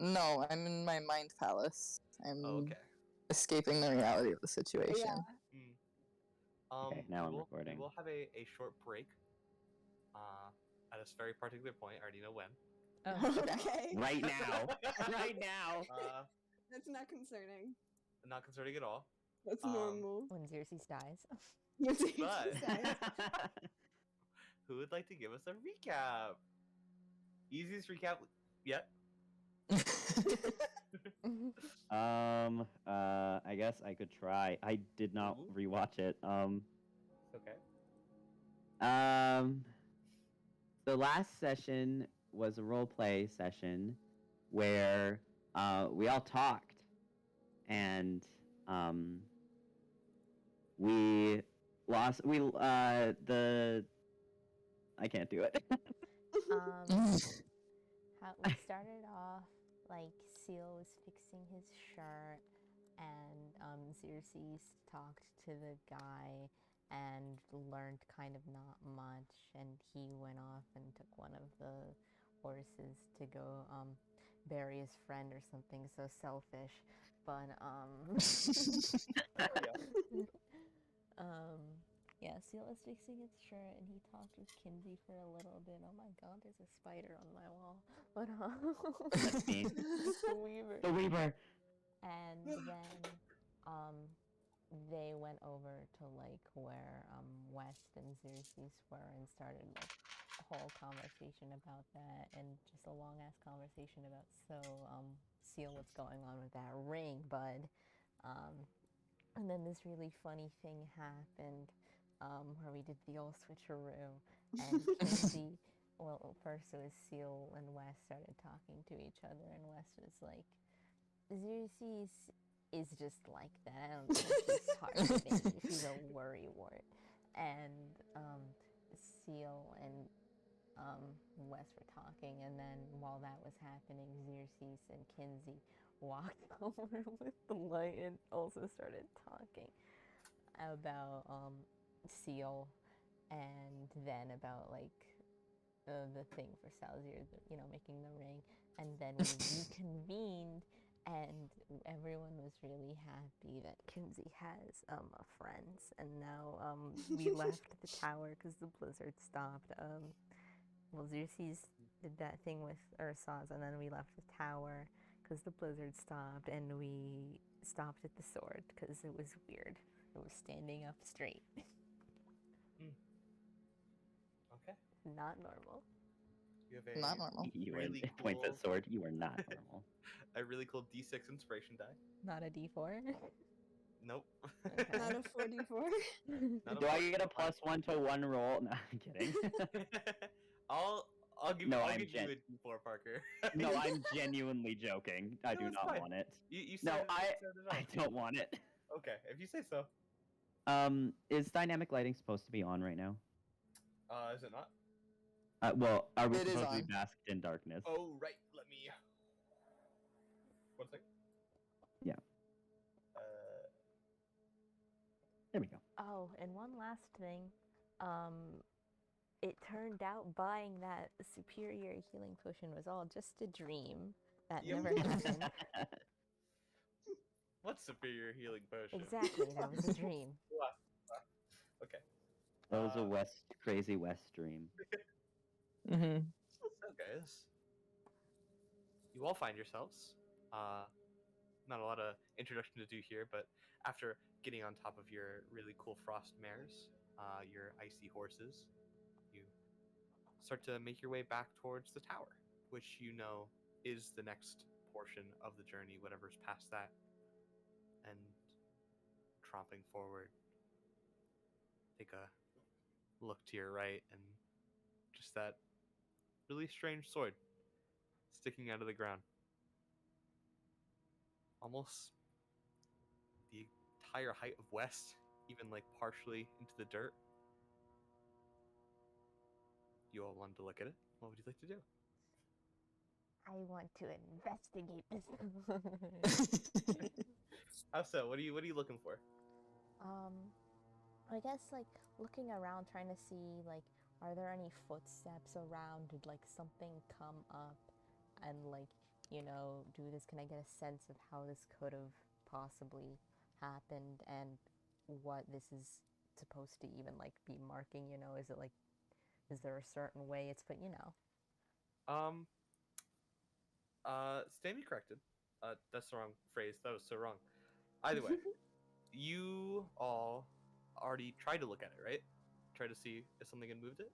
No, I'm in my mind palace. I'm Okay. escaping the reality of the situation. Mm. Okay, now I'm We recording. will have a short break. At a very particular point. I already know when. Oh, Okay. Right now. Right now. That's not concerning. Not concerning at all. That's Um, normal. when Xerxes dies. But- Who would like to give us a recap? Easiest recap yet. I guess I could try. I did not Ooh. rewatch it. Okay. The last session was a role play session where we all talked and we lost I can't do it. We started off like Seal was fixing his shirt, and Xerxes talked to the guy and learned kind of not much, and he went off and took one of the horses to go bury his friend or something so selfish. But yeah, Seal was fixing his shirt and he talked with Kinsey for a little bit. Oh my god, there's a spider on my wall. But That's me. it's the Weaver. The Weaver. And then they went over to like where West and Xerxes were and started like a whole conversation about that, and just a long ass conversation about Seal, what's going on with that ring, bud. And then this really funny thing happened where we did the old switcheroo, and Kinsey, well, first it was Seal and West started talking to each other, and West was like, Xerxes is just like that. I don't think she's targeting. She's a worrywart. And Seal and West were talking, and then while that was happening, Xerxes and Kinsey walked over with the light and also started talking about Seal, and then about like the thing for Salazar, making the ring, and then we reconvened, and everyone was really happy that Kinsey has friends, and now we left the tower because the blizzard stopped. Well, Xerxes did that thing with Ursaz, and then we left the tower because the blizzard stopped, and we stopped at the sword because it was weird. It was standing up straight. Okay. Not normal. You have a Not normal. You really point cool, at sword. You are not normal. a really cool D6 inspiration die. Not a D4. Nope. Not a 4d4. Not Do a I get a +1 to one roll? No, I'm kidding. I'll give No, I'll I'm give you a D4, Parker. No, I'm genuinely joking. I No, do it's not fine. want it. You No, said I it don't want it. Okay, if you say so. Is dynamic lighting supposed to be on right now? Is it not? Well, are we It is supposed to be on. basked in darkness? Oh, right. Let me. 1 second. Yeah. There we go. Oh, and one last thing. It turned out buying that superior healing potion was all just a dream. That Yep. never happened. What superior healing potion? Exactly, that was a dream. Okay. That was a crazy West dream. Mm-hmm. So, guys, you all find yourselves. Not a lot of introduction to do here, but after getting on top of your really cool frost mares, your icy horses, you start to make your way back towards the tower, which you know is the next portion of the journey, whatever's past that. And tromping forward, take a look to your right, and just that really strange sword sticking out of the ground. Almost the entire height of West, even like partially into the dirt. You all wanted to look at it. What would you like to do? I want to investigate this. How so? What are you looking for? I guess like looking around, trying to see like, are there any footsteps around? Did like something come up and like do this? Can I get a sense of how this could have possibly happened and what this is supposed to even like be marking? Is it like, is there a certain way it's put? Stand me corrected. That's the wrong phrase. That was so wrong. Either way, you all already tried to look at it, right? Try to see if something had moved it.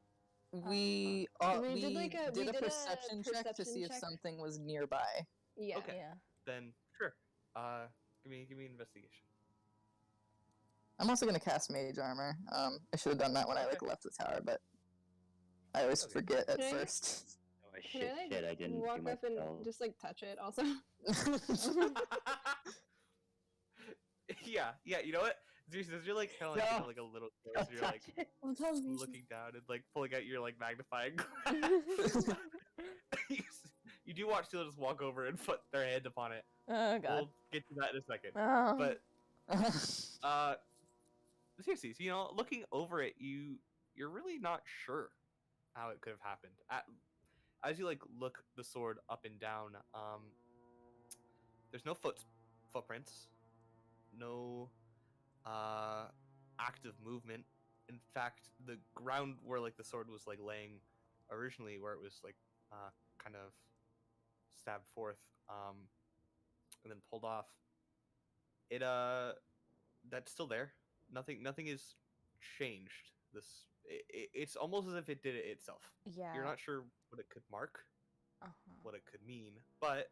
We We did, like, we did a did a perception check to perception see if check. something was nearby. Yeah. Okay. Yeah. Then sure. Give me an investigation. I'm also gonna cast mage armor. I should have done that when I like Okay. left the tower, but I always Okay. forget at Can I- first. Oh, Can I like I didn't walk do my up and spells. just like touch it also? Yeah. You know what? Zeus, as you're like kind of like, like a little close, Don't you're like touch it. Well, tell me. looking down and like pulling out your like magnifying glass. You do watch Teal just walk over and put their hand upon it. Oh god. We'll get to that in a second. Oh. But seriously, so, looking over it, you're really not sure how it could have happened. As you like look the sword up and down, there's no footprints, no active movement. In fact, the ground where like the sword was like laying originally, where it was like kind of stabbed forth, and then pulled off, that's still there. Nothing is changed. It's almost as if it did it itself. Yeah. You're not sure what it could mark, Uh-huh. what it could mean, but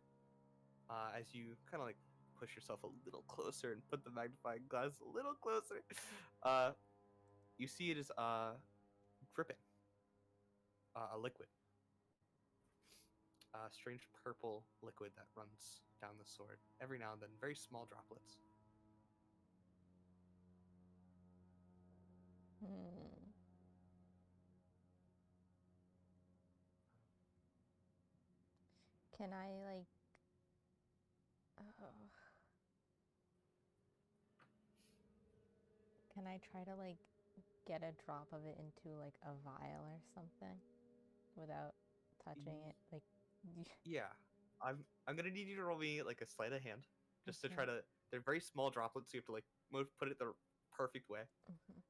as you kind of like push yourself a little closer and put the magnifying glass a little closer, you see it is dripping a liquid, a strange purple liquid that runs down the sword every now and then, very small droplets. Can I like oh. Can I try to like get a drop of it into like a vial or something without touching it? Like Yeah, I'm gonna need you to roll me like a sleight of hand, just to Okay. try to. They're very small droplets, so you have to like put it the perfect way. Mhm.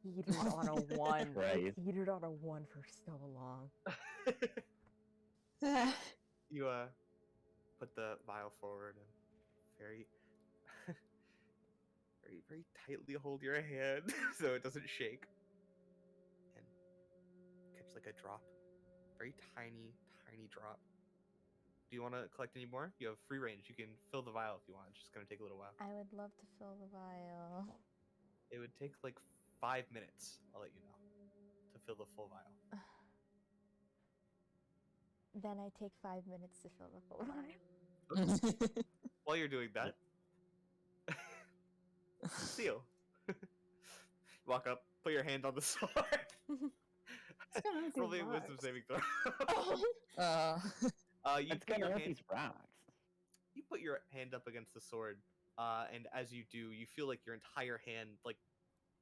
Heated on a one. Right. Heated on a one for so long. You put the vial forward and very very tightly hold your hand so it doesn't shake, and catch like a drop, very tiny drop. Do you want to collect any more? You have free range. You can fill the vial if you want. It's just gonna take a little while. I would love to fill the vial. It would take like 5 minutes, I'll let you know, to fill the full vial. Then I take 5 minutes to fill the full vial. While you're doing that, Seal. Walk up, put your hand on the sword. It's Roll me a wisdom saving throw. You It's put gonna your hurt hand. these rocks. You put your hand up against the sword, and as you do, you feel like your entire hand like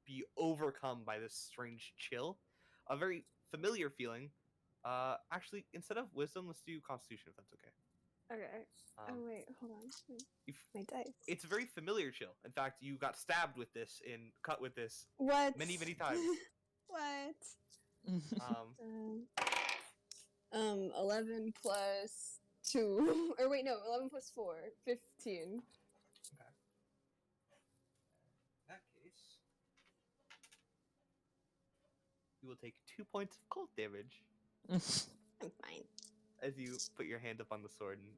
be overcome by this strange chill, a very familiar feeling. Actually, instead of wisdom, let's do Constitution if that's okay. Okay. Um, Oh wait, hold on. you f- My dice. it's a very familiar chill. In fact, you got stabbed with this and cut with this What? many times. What? Um, 11 plus 2. Or wait, no, 11 plus 4. 15. in that case, you will take 2 points of cold damage I'm fine. as you put your hand up on the sword, and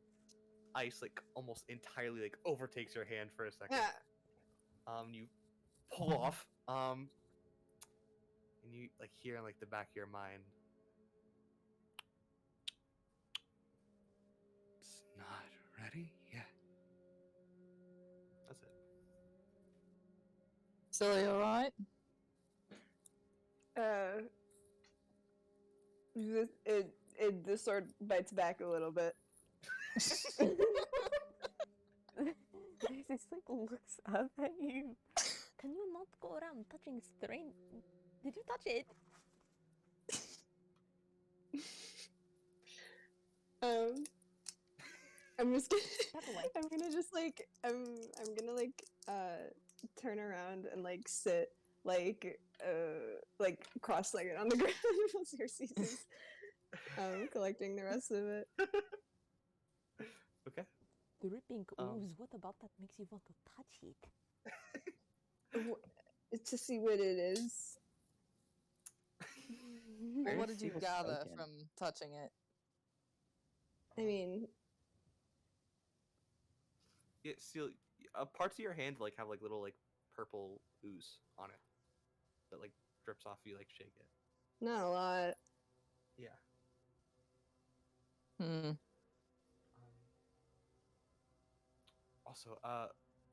ice like almost entirely like overtakes your hand for a second. You pull off, and you like hear in like the back of your mind, it's not ready yet. That's it. Silly, alright? The sword bites back a little bit. This like looks up at you. Can you not go around touching strange? Did you touch it? I'm just gonna, Step away. I'm gonna just like, I'm gonna like, turn around and like sit, like cross-legged on the ground while Circe is, collecting the rest of it. Okay. Dripping Um, ooze. What about that makes you want to touch it? To see what it is. Well, Where what is did you Seal gather spoken? from touching it? I mean, Yeah, Seal, parts of your hand like have like little like purple ooze on it that like drips off. You like shake it. not a lot. Yeah. Hmm. Also,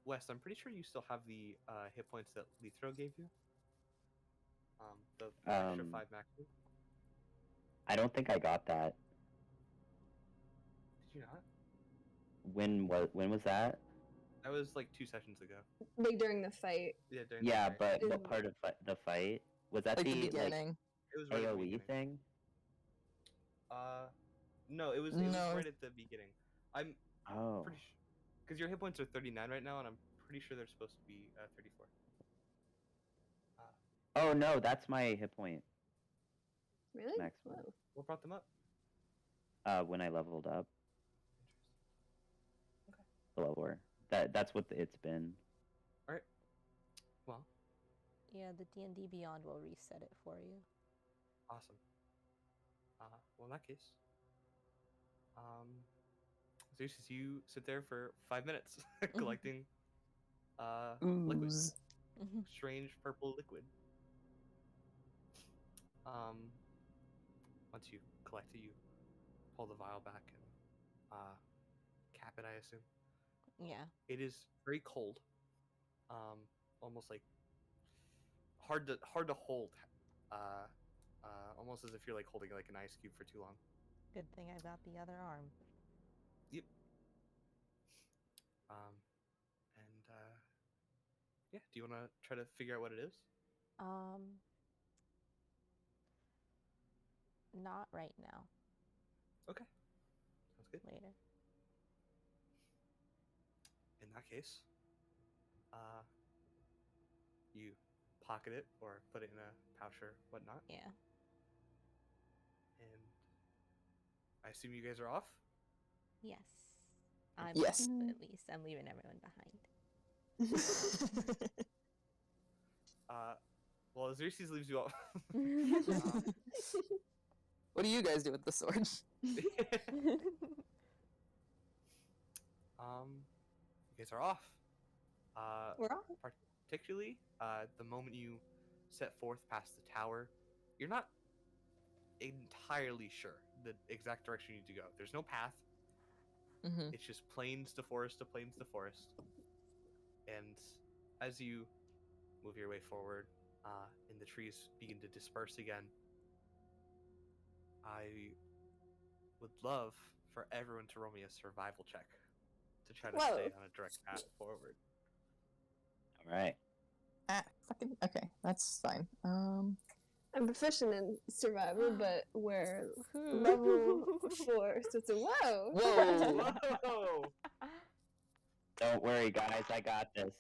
Wes, I'm pretty sure you still have the hit points that Lithro gave you. The extra 5 max. Did I don't think I got that. you not? When was that? That was like 2 sessions ago. Like during the fight. Yeah, during the Yeah, fight. but what Mm. part of the fight was that? Like the The beginning. It was right at the AOE beginning. thing? No, it was No. right at the beginning. I'm Oh, pretty sure because your hit points are 39 right now, and I'm pretty sure they're supposed to be 34. oh no, that's my hit point. Really? Maximum. Whoa. What brought them up? When I leveled up Okay. the lower. That's what it's been. Well, Yeah, the D&D Beyond will reset it for you. awesome. Well, in that case, Zeus, you sit there for 5 minutes collecting liquid, Ooze. strange purple liquid. Once you collect it, you pull the vial back and cap it, I assume. Yeah. It is very cold, almost like hard to hold, almost as if you're like holding like an ice cube for too long. Good thing I got the other arm. Yep. And yeah, do you want to try to figure out what it is? Not right now. Okay, sounds good. Later. In that case, you pocket it or put it in a pouch or whatnot, Yeah. and I assume you guys are off. Yes. I'm Yes. at least. I'm leaving everyone behind. Well, Xerxes leaves you off. What do you guys do with the sword? You guys are off. We're off. Particularly, the moment you set forth past the tower, you're not entirely sure the exact direction you need to go. There's no path. Mm-hmm. It's just plains to forest to plains to forest. And as you move your way forward, and the trees begin to disperse again, I would love for everyone to roll me a survival check to try to Whoa. stay on a direct path forward. All right. Fucking okay. That's fine. I'm proficient in survival, but we're level 4, so it's a whoa. Whoa. Whoa! Don't worry, guys. I got this.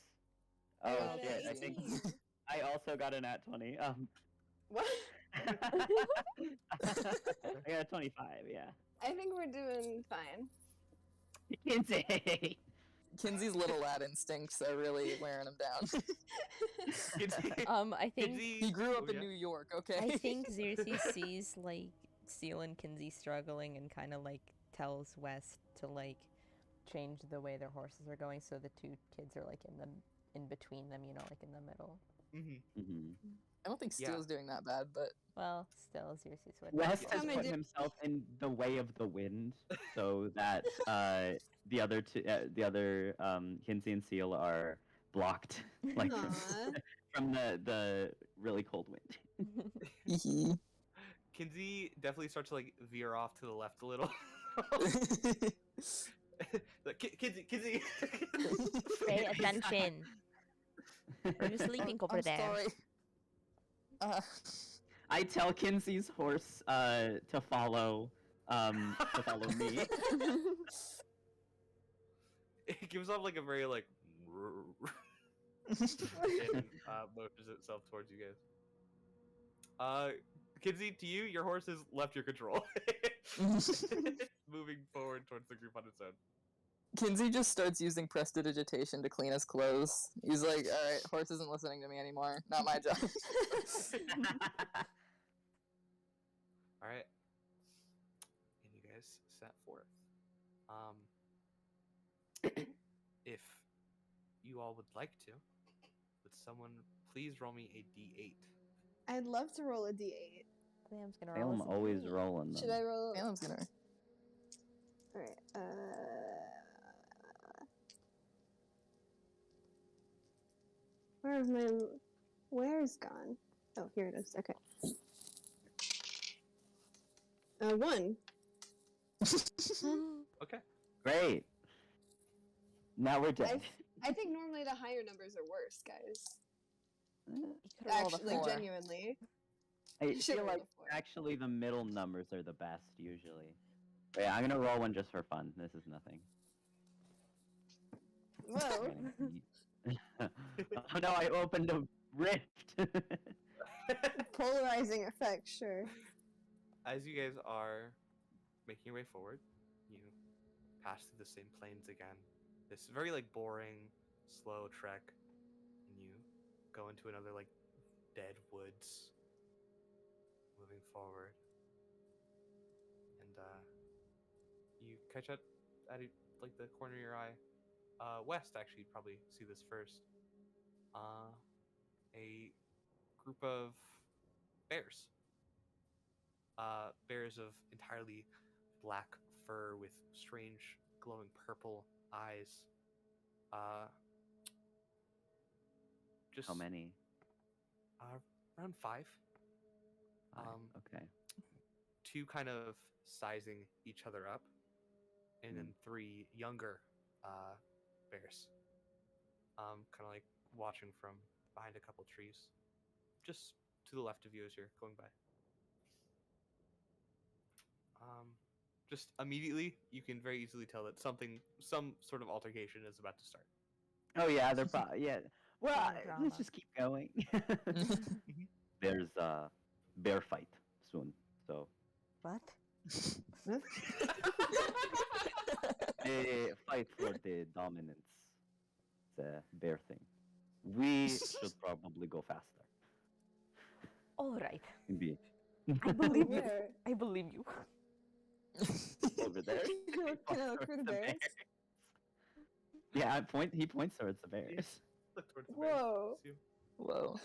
I Oh got shit! an I think 18. I also got a nat 20. What? I got a 25. Yeah. I think we're doing fine. Kinsey. Kinsey's little lad instincts are really wearing him down. I think He grew up Oh, in yeah. New York, okay? I think Xerxes sees like Seal and Kinsey struggling and kind of like tells West to like change the way their horses are going so the two kids are like in between them, you know, like in the middle. Mm-hmm. I don't think Yeah. Steele's doing that bad, but Well, still Xerxes would. West Yeah. has Come put and himself in the way of the wind, so that the other Kinsey and Seal are blocked, like Aw. from the really cold wind. hee Kinsey definitely starts to like veer off to the left a little. Like, Kinsey. Pay attention. Who's sleeping over I'm there? sorry. I tell Kinsey's horse to follow to follow me. It gives off like a very like and motions itself towards you guys. Kinsey, to you, your horse has left your control. It's moving forward towards the group on its own. Kinsey just starts using prestidigitation to clean his clothes. He's like, alright, horse isn't listening to me anymore. Not my job. Alright. And you guys set forth. If you all would like to, would someone please roll me a d8? I'd love to roll a d8. Sam's gonna roll. Salem us a always D8. rolling them. Should I roll? Salem's gonna. Alright. Where's my? Where's gone? Oh, here it is. Okay. 1. Okay. Great. Now we're dead. I think normally the higher numbers are worse, guys. You could've rolled a Actually, like 4. genuinely. I You should feel roll like a 4. actually the middle numbers are the best usually. Wait, I'm gonna roll one just for fun. This is nothing. Whoa. Oh no, I opened a rift. Polarizing effect, sure. As you guys are making your way forward, you pass through the same plains again. This very like boring, slow trek, and you go into another like dead woods. Moving forward, and you catch up at like the corner of your eye. West actually you'd probably see this first. A group of bears. Bears of entirely black fur with strange glowing purple eyes. Just How many? around 5. Five, okay. 2 kind of sizing each other up, and then 3 younger bears. Kind of like watching from behind a couple trees, just to the left of you as you're going by. Just immediately, you can very easily tell that some sort of altercation is about to start. Oh yeah, they're probably yeah. Well, Some drama. let's just keep going. There's a bear fight soon, so What? they fight for the dominance. It's a bear thing. We should probably go faster. All right. Indeed. I believe you. Where? I believe you. Over there. Can I look for the bears? Yeah, he points towards the bears. Look towards the bears. Whoa. See 'em. Whoa.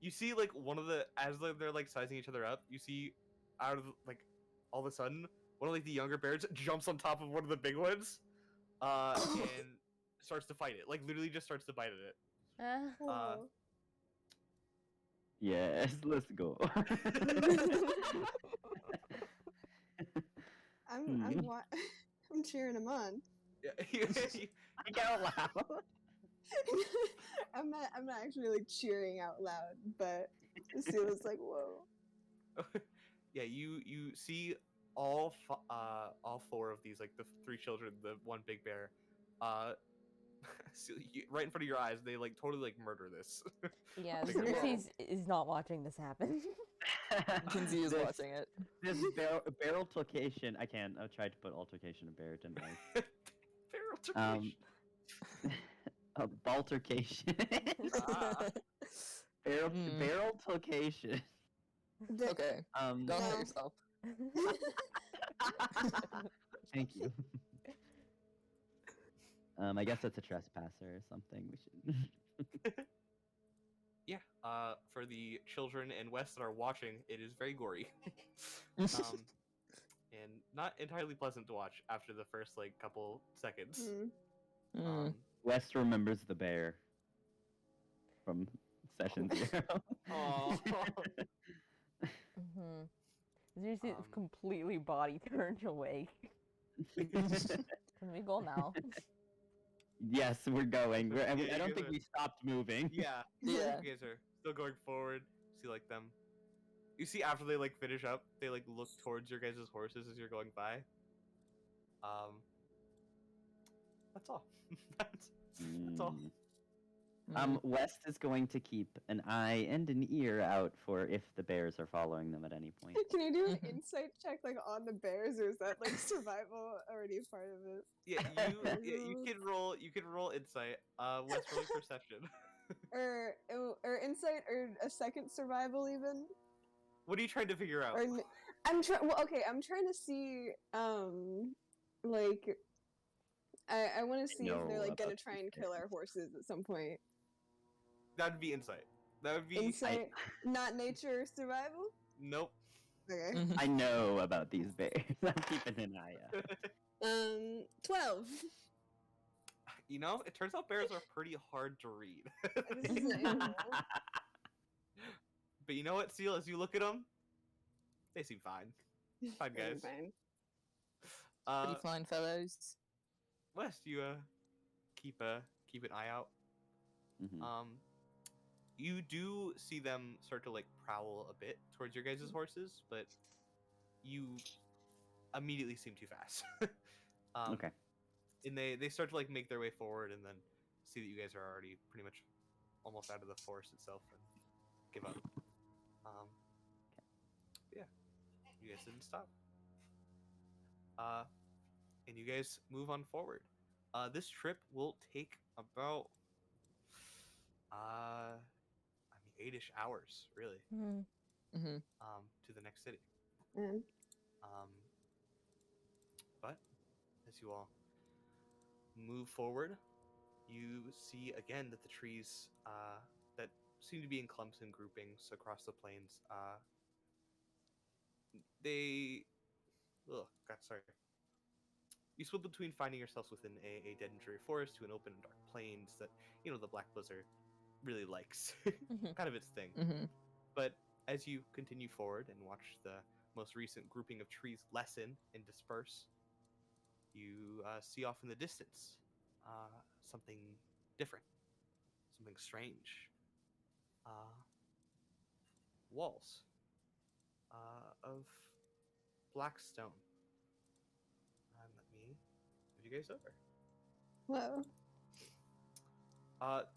You see, like, one of the, as they're like sizing each other up, you see out of, like, all of a sudden, one of, like, the younger bears jumps on top of one of the big ones, and starts to fight it. Like, literally just starts to bite at it. Whoa. Yes, let's go. I'm cheering him on. Yeah, Speak out loud. I'm not actually like cheering out loud, but Sela's like, whoa. yeah, you see all 4 of these, like, the 3 children, the 1 big bear, right in front of your eyes, they, like, totally, like, murder this. Yeah, Like, whoa. Xerxes is not watching this happen. Kinsey is watching it. This bear altercation. I can't. I tried to put altercation in bear, didn't I? Feral A baltercation. Ah. Bear altercation. Okay, don't No. hurt yourself. Thank you. I guess that's a trespasser or something. We should. Yeah, for the children and West that are watching, it is very gory. And not entirely pleasant to watch after the first, like, couple seconds. Mm. West remembers the bear from session 0. Aw. Mm-hmm. Xerxes is Um, completely body turned away. Can we go now? Yes, we're going. Yeah, I you don't guys think are- we stopped moving. Yeah, Yeah. you guys are still going forward. See, like, them You see, after they like finish up, they like look towards your guys' horses as you're going by. That's all. That's all. Mm. Mm. West is going to keep an eye and an ear out for if the bears are following them at any point. Can you do an Mhm. insight check like on the bears, or is that like survival already a part of it? You can roll. You can roll insight. West, roll perception. Or insight, or a second survival even? What are you trying to figure out? Or I'm trying. Well, okay, I'm trying to see. Like I want to see if they're know like gonna about try these and kill our bears. horses at some point. That'd be insight. That would be Insight, not nature or survival. nope. Okay. Mhm. I know about these bears. I'm keeping an eye out. 12. You know, it turns out bears are pretty hard to read. This is an animal. But you know what, Seal? As you look at them, they seem fine. Fine guys. Fine. Pretty fine fellows. West, you keep an eye out. Mhm. You do see them start to like prowl a bit towards your guys' horses, but you immediately seem too fast. Okay. And they start to like make their way forward, and then see that you guys are already pretty much almost out of the forest itself, and give up. Yeah, you guys didn't stop. And you guys move on forward. This trip will take about 8-ish hours, really, Mm. Mm-hmm. to the next city. Mm. But as you all move forward, you see again that the trees that seem to be in clumps and groupings across the plains, you swim between finding yourselves within a dead and dreary forest to an open and dark plains that, the Black Blizzard really likes. Mhm. Kind of its thing. Mm-hmm. But as you continue forward and watch the most recent grouping of trees lessen and disperse, you see off in the distance something different, something strange. Walls of black stone. Let me move you guys over. Whoa.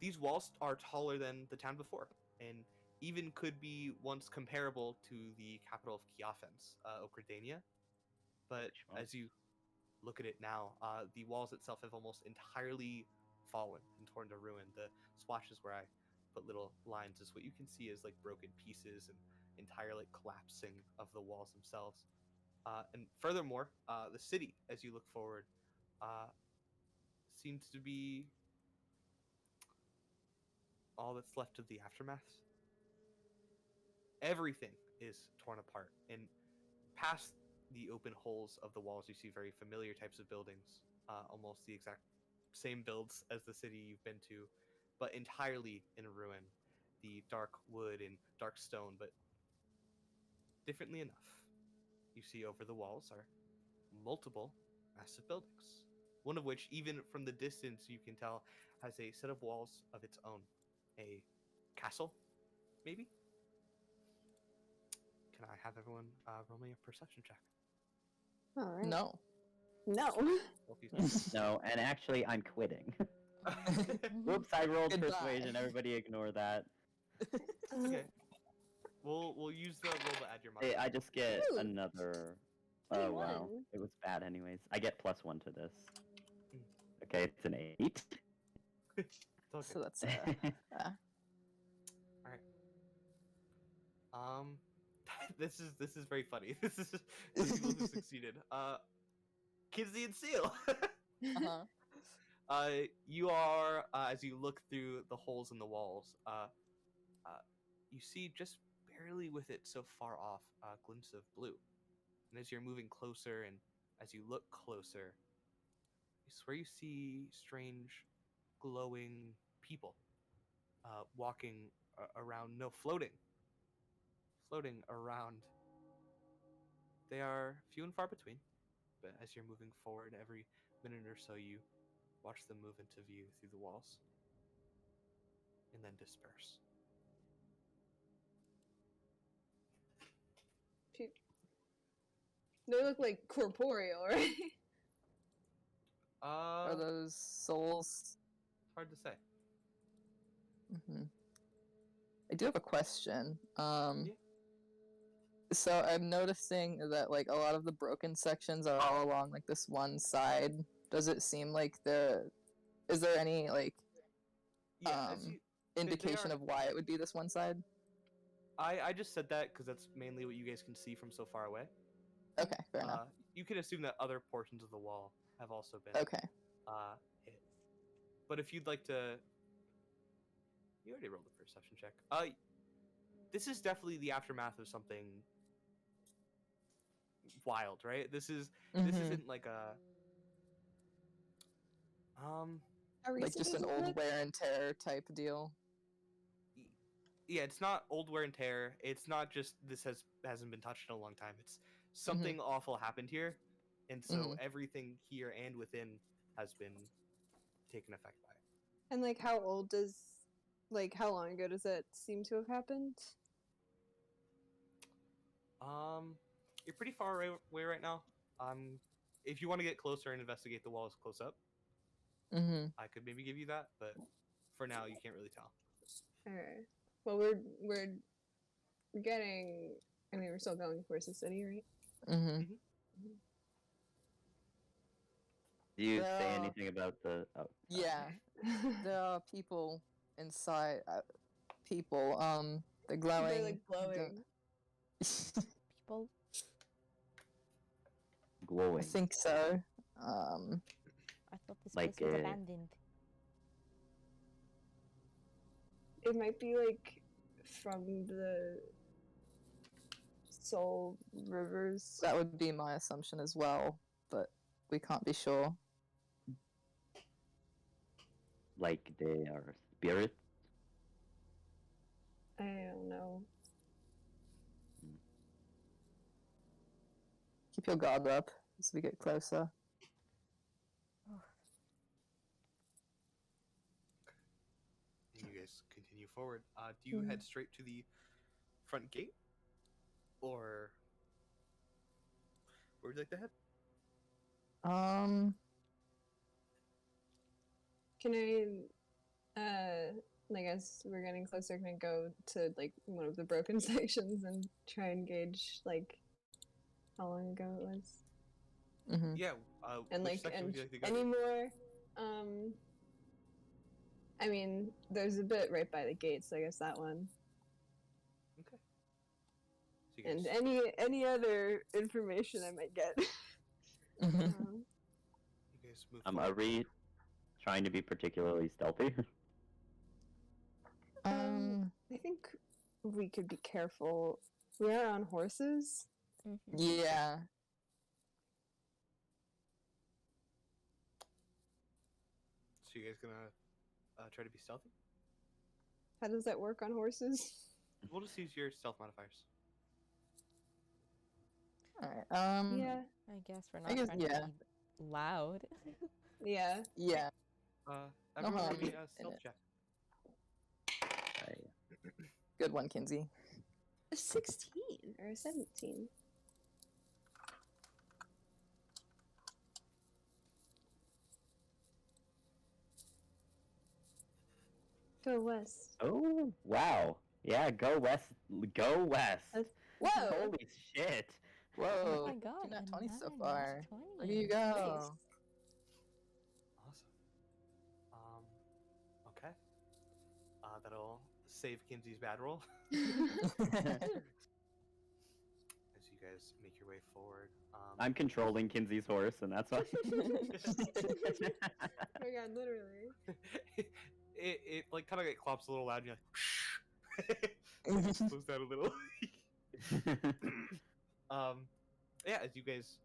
These walls are taller than the town before, and even could be once comparable to the capital of Kiafens, Okradania. But Sure. as you look at it now, the walls itself have almost entirely fallen and torn to ruin. The splotches where I put little lines is what you can see as like broken pieces and entire like collapsing of the walls themselves. And furthermore, the city, as you look forward, seems to be all that's left of the aftermath. Everything is torn apart, and past the open holes of the walls, you see very familiar types of buildings, almost the exact same builds as the city you've been to, but entirely in ruin. The dark wood and dark stone, but differently enough. You see over the walls are multiple massive buildings, one of which, even from the distance, you can tell has a set of walls of its own. A castle, maybe? Can I have everyone roll me a perception check? All right. No. No. Well, if you- No, and actually, I'm quitting. Whoops, I rolled Goodbye. persuasion. Everybody ignore that. Okay. We'll use the roll to add your Hey, modifier. I just get Ooh. another. Oh wow, 21. it was bad anyways. I get +1 to this. Mm. Okay, it's an 8. It's all So good. that's This is very funny. This is the people who succeeded. Kinsey and Seal. uh-huh. You are as you look through the holes in the walls. You see just barely with it so far off a glimpse of blue. And as you're moving closer, and as you look closer, you swear you see strange, glowing people walking around. No, floating around. They are few and far between, but as you're moving forward, every minute or so, you watch them move into view through the walls, and then disperse. Pe- They look like corporeal, right? Are It's those souls? hard to say. Hmm. I do have a question. Yeah. So I'm noticing that like a lot of the broken sections are all along like this one side. Does it seem like is there any like Yeah, as um you, they indication are- of why it would be this one side? I just said that because that's mainly what you guys can see from so far away. Okay, fair enough. You can assume that other portions of the wall have also been Okay. hit. But if you'd like to, you already rolled a perception check. This is definitely the aftermath of something wild, right? This Mhm. isn't like a Are we Like just an supposed to old look- wear and tear type deal. yeah, it's not old wear and tear. It's not just this hasn't been touched in a long time. It's something awful happened here, and so Mhm. everything here and within has been taken effect by it. And like, how long ago does that seem to have happened? You're pretty far away right now. If you want to get closer and investigate the walls close up, Mm-hmm. I could maybe give you that, but for now you can't really tell. Alright. Well, we're getting. I mean, we're still going towards the city, right? Mm-hmm. Do you say Yeah. anything about the? Oh, sorry. Yeah, there are people inside. People. They're glowing. They're like glowing. People. Glowing. I think so. I thought this Like, place was abandoned. It might be like from the Soul Rivers. That would be my assumption as well, but we can't be sure. Like they are spirits. I don't know. Keep your guard up as we get closer. And you guys continue forward. Do you head straight to the front gate, or where would you like to head? Can like as we're getting closer, can I go to like one of the broken sections and try and gauge like how long ago it was? Mm-hmm. Yeah. And which like, section and would you like to go any to? more, I mean, there's a bit right by the gate, so I guess that one. Okay. So you guys, And any other information I might get. Mm-hmm. you guys move Are forward. we trying to be particularly stealthy? I think we could be careful. We are on horses. Mm-hmm. Yeah. So you guys gonna try to be stealthy? How does that work on horses? We'll just use your stealth modifiers. Alright. Yeah. I guess we're I not guess- trying yeah. to be loud. Yeah. Yeah. Everyone harm give me in a stealth it. check. Good one, Kinsey. 16 or 17. Go west. Oh wow! Yeah, go west. Go west. That's- Whoa! Holy shit! Whoa! Oh my god. Nat 20 so another far. nat 20. Look at you go. Awesome. Okay. That'll save Kinsey's bad roll as you guys make your way forward. I'm controlling Kinsey's horse, and that's why. Oh my god, literally. it like kind of like clops a little loud, and you're like, it slows down a little. Yeah, as you guys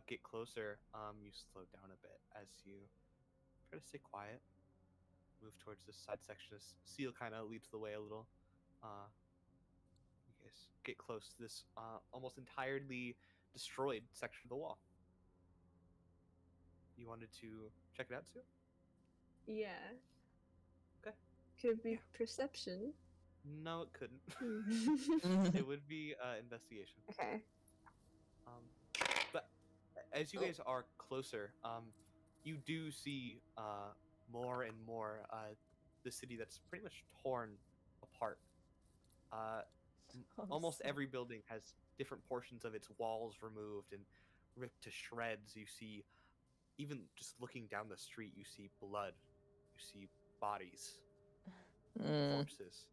get closer, you slow down a bit as you try to stay quiet. Move towards this side section. As Seal kind of leads the way a little. You guys get close to this almost entirely destroyed section of the wall. You wanted to check it out, Seal? Yeah. Okay. Could it be perception? No, it couldn't. Hmm. It would be investigation. Okay. Um, but as you guys are closer, you do see more and more the city that's pretty much torn apart. Uh, Oh, almost so- every building has different portions of its walls removed and ripped to shreds. You see, even just looking down the street, you see blood, you see bodies, Mm. corpses,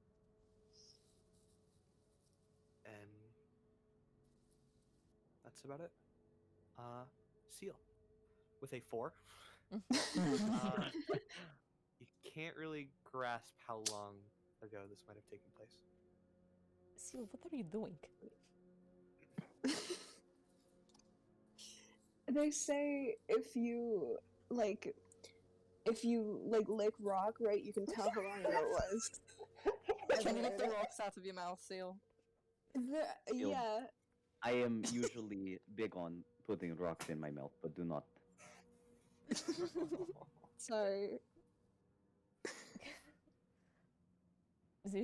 and that's about it. Seal with a 4. Uh, you can't really grasp how long ago this might have taken place. Seal, what are you doing? They say if you like lick rock, right, you can tell how long ago it was. Can you Ever lick the heard it? rocks out of your mouth, Seal? Ew. Yeah. I am usually big on putting rocks in my mouth, but do not. Sorry.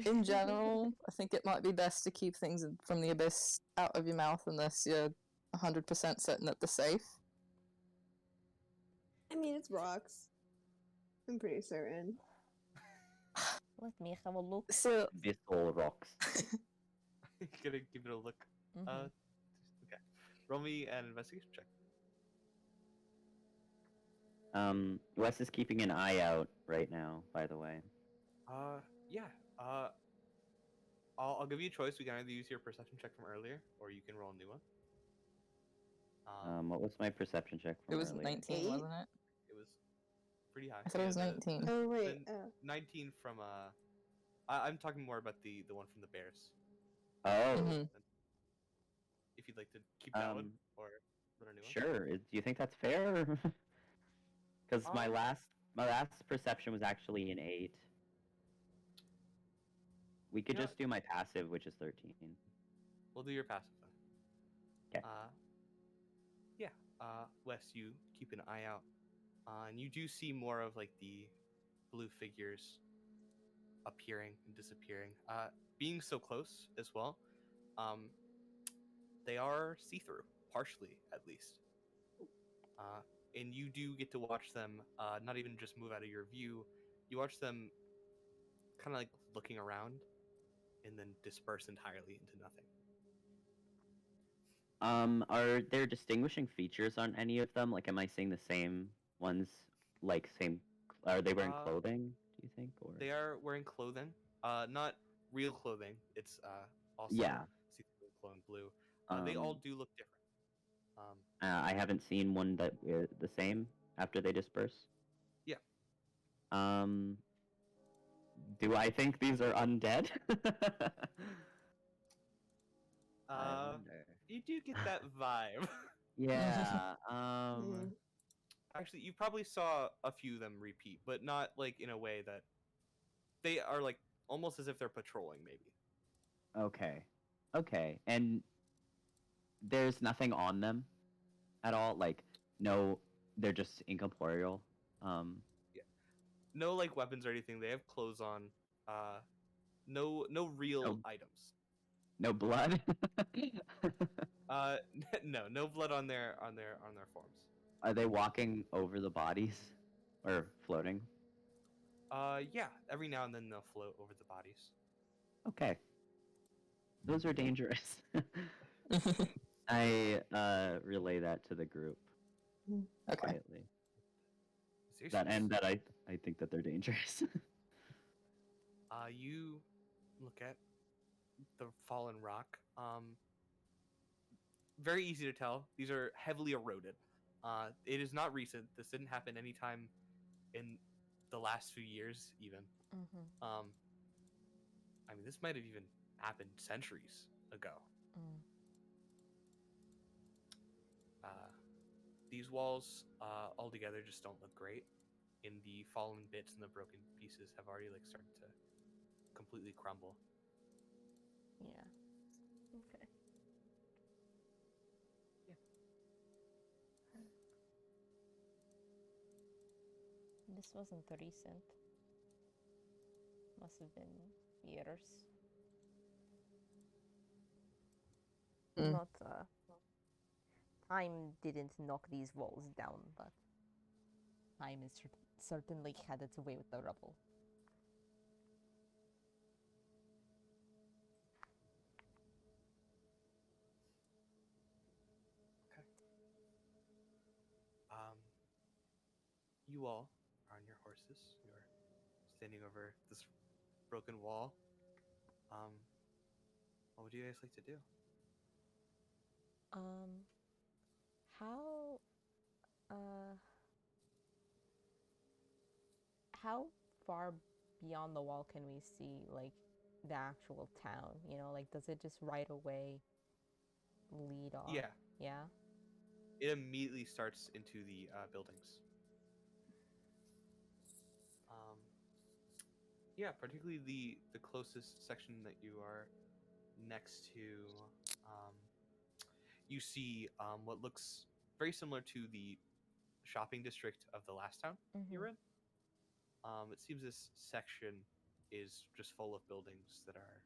In general, I think it might be best to keep things from the abyss out of your mouth unless you're 100% certain that they're safe. I mean, it's rocks. I'm pretty certain. Let me have a look. So, This all rocks. Gonna give it a look. Mhm. Okay. Roll me an investigation check. Wes is keeping an eye out right now, by the way. Yeah. I'll give you a choice. We can either use your perception check from earlier, or you can roll a new one. What was my perception check it from was earlier? 19, 8? wasn't it? It was pretty high. I thought it was Yeah, 19. Oh wait. the 19 from I'm talking more about the one from the Bears. Oh, Mhm. If you'd like to keep that one Um, or run a new one. sure. Do you think that's fair? Because my Um, last perception was actually an 8. We could You know just do my passive, which is 13. We'll do your passive then. 'Kay. Yeah. Wes, you keep an eye out, and you do see more of like the blue figures appearing and disappearing. Being so close as well, um, they are see-through, partially at least. And you do get to watch them, not even just move out of your view. You watch them kind of like looking around, and then disperse entirely into nothing. Are there distinguishing features on any of them? Like, am I seeing the same ones? Like, same? Are they wearing Uh, clothing? Do you think? Or They are wearing clothing, not real clothing. It's also yeah. see-through clothing blue. They Um, all do look different. I haven't seen one that the same after they disperse. Yeah. Um, do I think these are undead? I wonder. You do get that vibe. Yeah. Mm. Actually, you probably saw a few of them repeat, but not like in a way that they are like almost as if they're patrolling, maybe. Okay. Okay. And there's nothing on them at all. Like, no, they're just incorporeal. No like weapons or anything. They have clothes on. No real No. items. No blood. No blood on their forms. Are they walking over the bodies or floating? Yeah. Every now and then they'll float over the bodies. Okay. Those are dangerous. I relay that to the group Okay. quietly. Seriously. That I think that they're dangerous. You look at the fallen rock. Very easy to tell. These are heavily eroded. It is not recent. This didn't happen anytime in the last few years, even. Mhm. I mean, this might have even happened centuries ago. Mm. These walls, altogether, just don't look great. And the fallen bits and the broken pieces have already like started to completely crumble. Yeah. Okay. This wasn't recent. Must have been years. not. Time didn't knock these walls down, but time is certainly had its way with the rubble. You all are on your horses. You're standing over this broken wall. What would you guys like to do? How how far beyond the wall can we see, like, the actual town? You know, like, does it just right away lead off? Yeah, Yeah? it immediately starts into the buildings. Yeah, particularly the closest section that you are next to. You see what looks very similar to the shopping district of the last town you were in. It seems this section is just full of buildings that are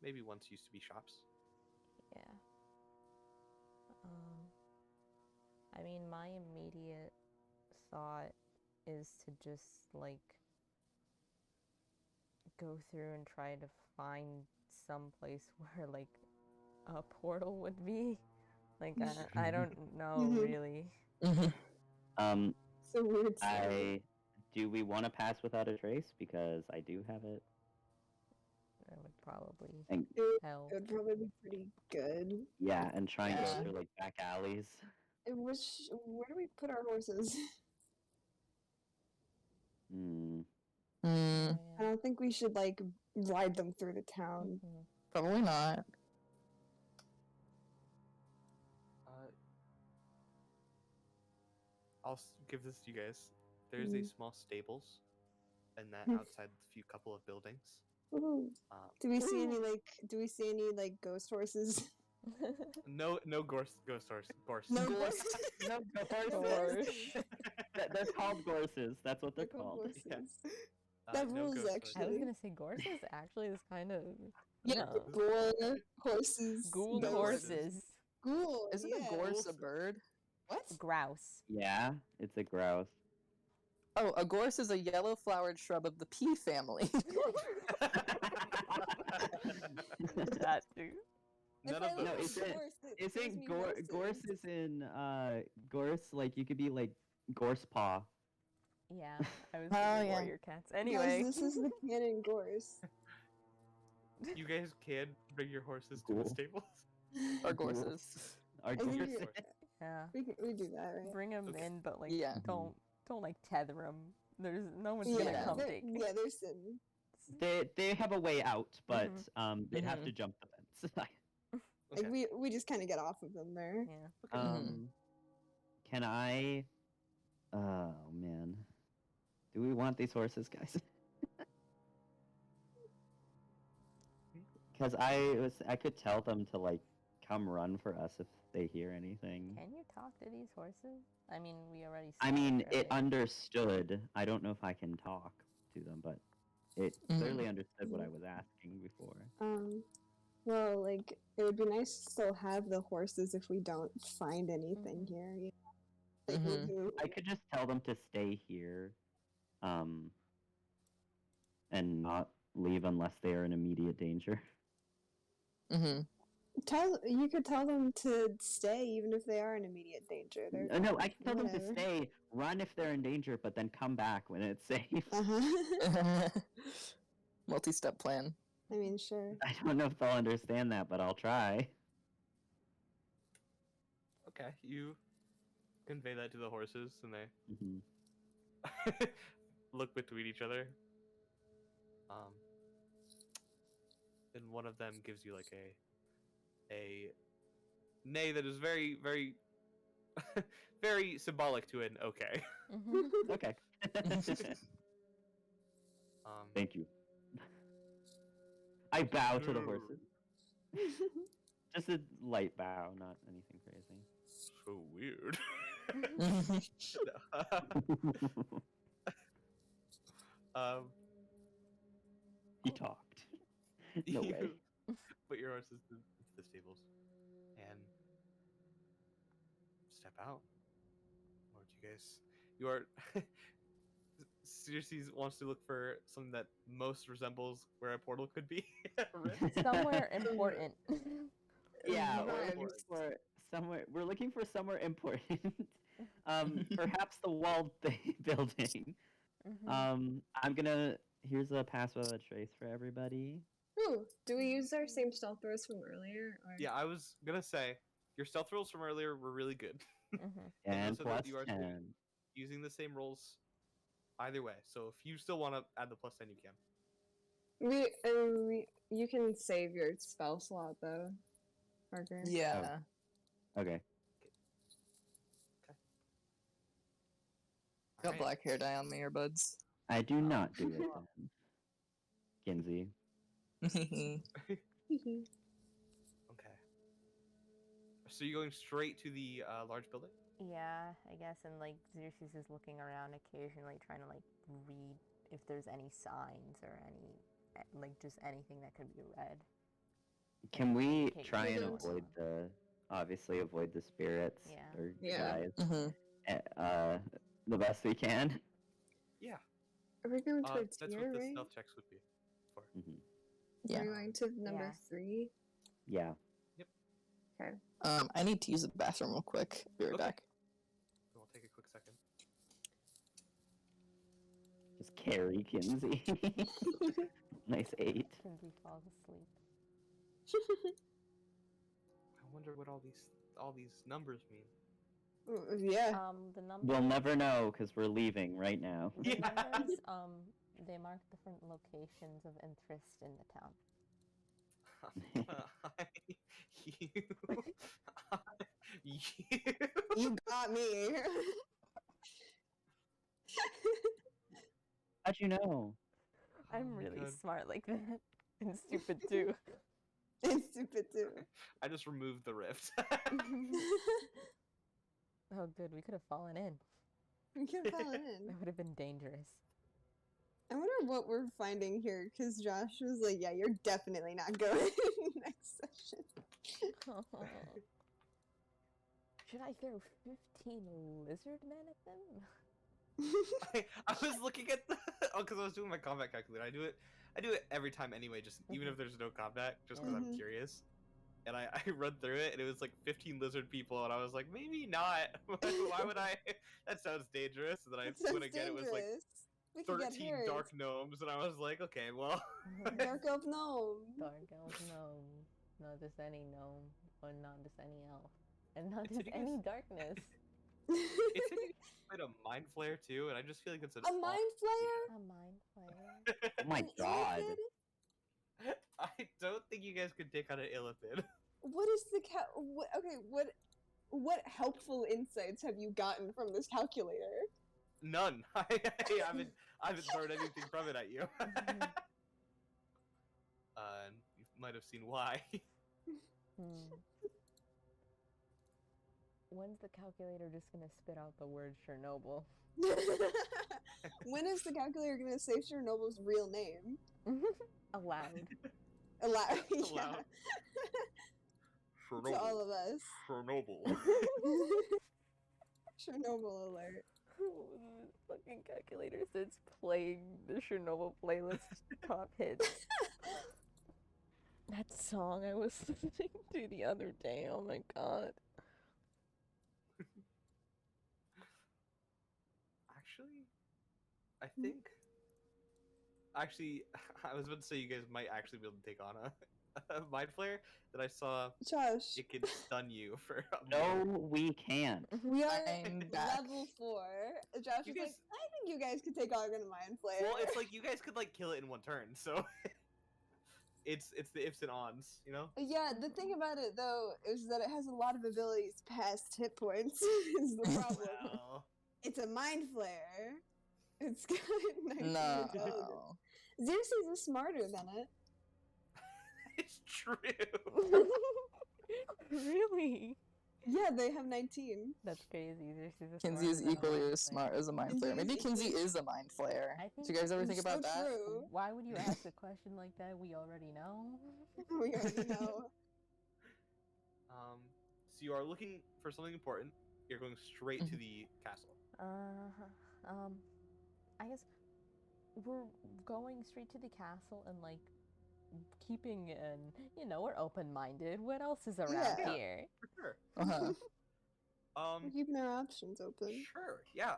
maybe once used to be shops. Yeah. I mean, my immediate thought is to just, like, go through and try to find some place where, like, a portal would be. Like, I don't know, really. It's a weird Do we want to pass without a trace? Because I do have it. That would probably And help. It would probably be pretty good. yeah, and try and Yeah. go through like back alleys. Where do we put our horses? Hmm. Mm, I don't think we should like ride them through the town. Mhm. probably not. I'll give this to you guys. There's a Mhm. small stables, and that Mhm. outside the few couple of buildings. Woohoo. Um, Do we see any like ghost horses? no ghost horse. Gorse. No Gorse. ghosts. No, Gorse. They're called gorses. That's what they're They're called called. horses. Yeah. That No rules, ghost actually. I was horses. gonna say gorse is actually this kind of Yeah, no. gore horses. Ghoul No ghosts. horses. Ghoul. Isn't yeah. a gorse a Horses. bird? What? Grouse. Yeah, it's a grouse. Oh, a gorse is a yellow-flowered shrub of the pea family. That too. None If of I those. look is at it- gorse, it Isn't gives me gorse horses. is in gorse like you could be like gorse paw. Yeah, I was Oh, thinking yeah. warrior cats. Anyway. Guys, this is the canon gorse. You guys can bring your horses to Cool. the stables. or gorses. Our I think gorse. you're- Yeah. we do that, right? Bring them Okay. in, but like Yeah. don't like tether them. There's no one's Yeah, gonna come they're- take. yeah, they're sitting. They have a way out, but they'd have Mhm. to jump the fence. Like we just kind of get off of them there. Yeah. Can I? Oh man, do we want these horses, guys? Because I could tell them to like come run for us if they hear anything. Can you talk to these horses? I mean, we already. I saw mean, it right? understood. I don't know if I can talk to them, but it Mhm. clearly understood what I was asking before. Well, like it would be nice to still have the horses if we don't find anything Mhm. here. You know? Like we'll Mhm. do- I could just tell them to stay here, and not leave unless they are in immediate danger. Mm-hmm. you could tell them to stay even if they are in immediate danger. They're No, I can tell them to whatever. stay, run if they're in danger, but then come back when it's safe. Uh-huh. Multi-step plan. I mean, sure. I don't know if they'll understand that, but I'll try. Okay, you convey that to the horses, and they Mhm. look between each other. And one of them gives you like a neigh that is very, very, very symbolic to an okay. Mhm. Okay. Thank you. I bow to the horses. Just a light bow, not anything crazy. So weird. He talked. No way. Put your horses to the the stables and step out. What do you guys? You are. Circe wants to look for something that most resembles where a portal could be. Rift. Somewhere important. Yeah, we're Vibes. looking for somewhere. We're looking for somewhere important. Perhaps the walled building. I'm gonna. Here's a passive of a trace for everybody. Ooh, do we use our same stealth throws from earlier? Or... Yeah, I was gonna say your stealth rolls from earlier were really good. And also that plus you are 10. Using the same rolls either way. So if you still want to add the plus 10, you can. You can save your spell slot though, Parker. Yeah. Okay. Got Alright. black hair dye on my earbuds. I do not do it then. Kinsey. Okay. So you're going straight to the large building? Yeah, I guess, and like Xerxes is looking around occasionally, trying to like read if there's any signs or any like just anything that could be read. Can we Okay, try and Mhm. avoid obviously avoid the spirits Yeah. or Yeah. guys hmm the best we can? Yeah. Are we going towards That's here, what the right? stealth checks would be for. Mhm. Yeah. Are we going to number Yeah. 3? Yeah. I need to use the bathroom real quick. Be right Okay. back. We'll take a quick second. Just carry Kinsey. Nice 8. Kinsey falls asleep. I wonder what all these numbers mean. Yeah. The numbers. We'll never know because we're leaving right now. The Yeah. numbers. They mark different locations of interest in the town. you. You got me. How'd you know? I'm Oh my really God. smart like that, and stupid too. It's stupid too. I just removed the rift. Oh, good. We could have fallen in. We can fall in. That would have been dangerous. I wonder what we're finding here, because Josh was like, yeah, you're definitely not going next session. Should I throw 15 lizard men at them? I was looking at the because I was doing my combat calculator. I do it every time anyway, just even if there's no combat, just because I'm Mhm. curious. And I read through it, and it was like 15 lizard people, and I was like, maybe not. Why would I? That sounds dangerous. And then It when sounds again, it was like dangerous. We could get 13 hurt. dark gnomes, and I was like, okay, well. Dark elf gnome. Dark elf gnome. Not just any gnome, or not just any elf. And not It's just any hideous. darkness. It's like a mind flare too, and I just feel like it's an A mind flayer? A mind flayer. Oh my An god. illithid? I don't think you guys could take on an illithid. What is the what helpful insights have you gotten from this calculator? None. I haven't thrown anything from it at you. You might have seen why. When's the calculator just gonna spit out the word Chernobyl? When is the calculator gonna say Chernobyl's real name? Aloud. Aloud. Yeah. Aloud. To all of us. Chernobyl. Chernobyl alert. The fucking calculator starts playing the Chernobyl playlist top hits. That song I was listening to the other day, oh my god. Actually, I think. Actually, I was about to say you guys might actually be able to take on a mind flare that I saw. Josh, It can stun you for a No, minute. we can't. we are I'm back. level 4. Josh You is like, guys- I think you guys could take on a mind flare. Well, it's like you guys could like kill it in one turn, so it's the ifs and ons, you know. Yeah, the thing about it though is that it has a lot of abilities past hit points. Is the problem? Well, It's a mind flare. It's got 19 No. intelligence. Xerxes is smarter than it. it's true. Really? Yeah, they have 19. That's crazy. Xerxes is Kinsey is smarter than a equally mind as flayer. smart as a mind flayer. Maybe Kinsey is a mind flayer. I Did think you guys ever think So about that? true. Why would you ask a question like that? We already know. We already know. So you are looking for something important. You're going straight to the castle. I guess we're going straight to the castle and like keeping an, we're open-minded. What else is around Yeah. here? For sure. Uh-huh. We're keeping our options open. Sure. Yeah.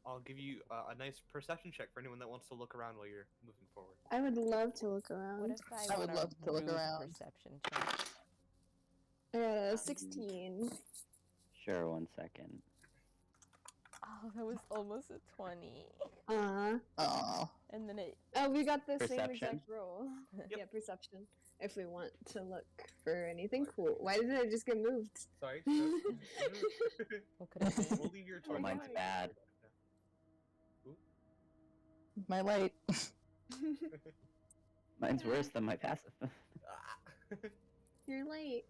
I'll give you a nice perception check for anyone that wants to look around while you're moving forward. I would love to look What around. if I, I would want a love to look rude around. perception check? I got a 16. Sure, 1 second. Oh, that was almost a 20. Aw. And then it. Oh, we got the same Perception? exact roll. Yep. Yeah, perception. If we want to look for anything cool. Why did it just get moved? Sorry. What could it be? We'll leave your Oh, choice. mine's bad. My light. Mine's worse than my passive. Ah. You're late.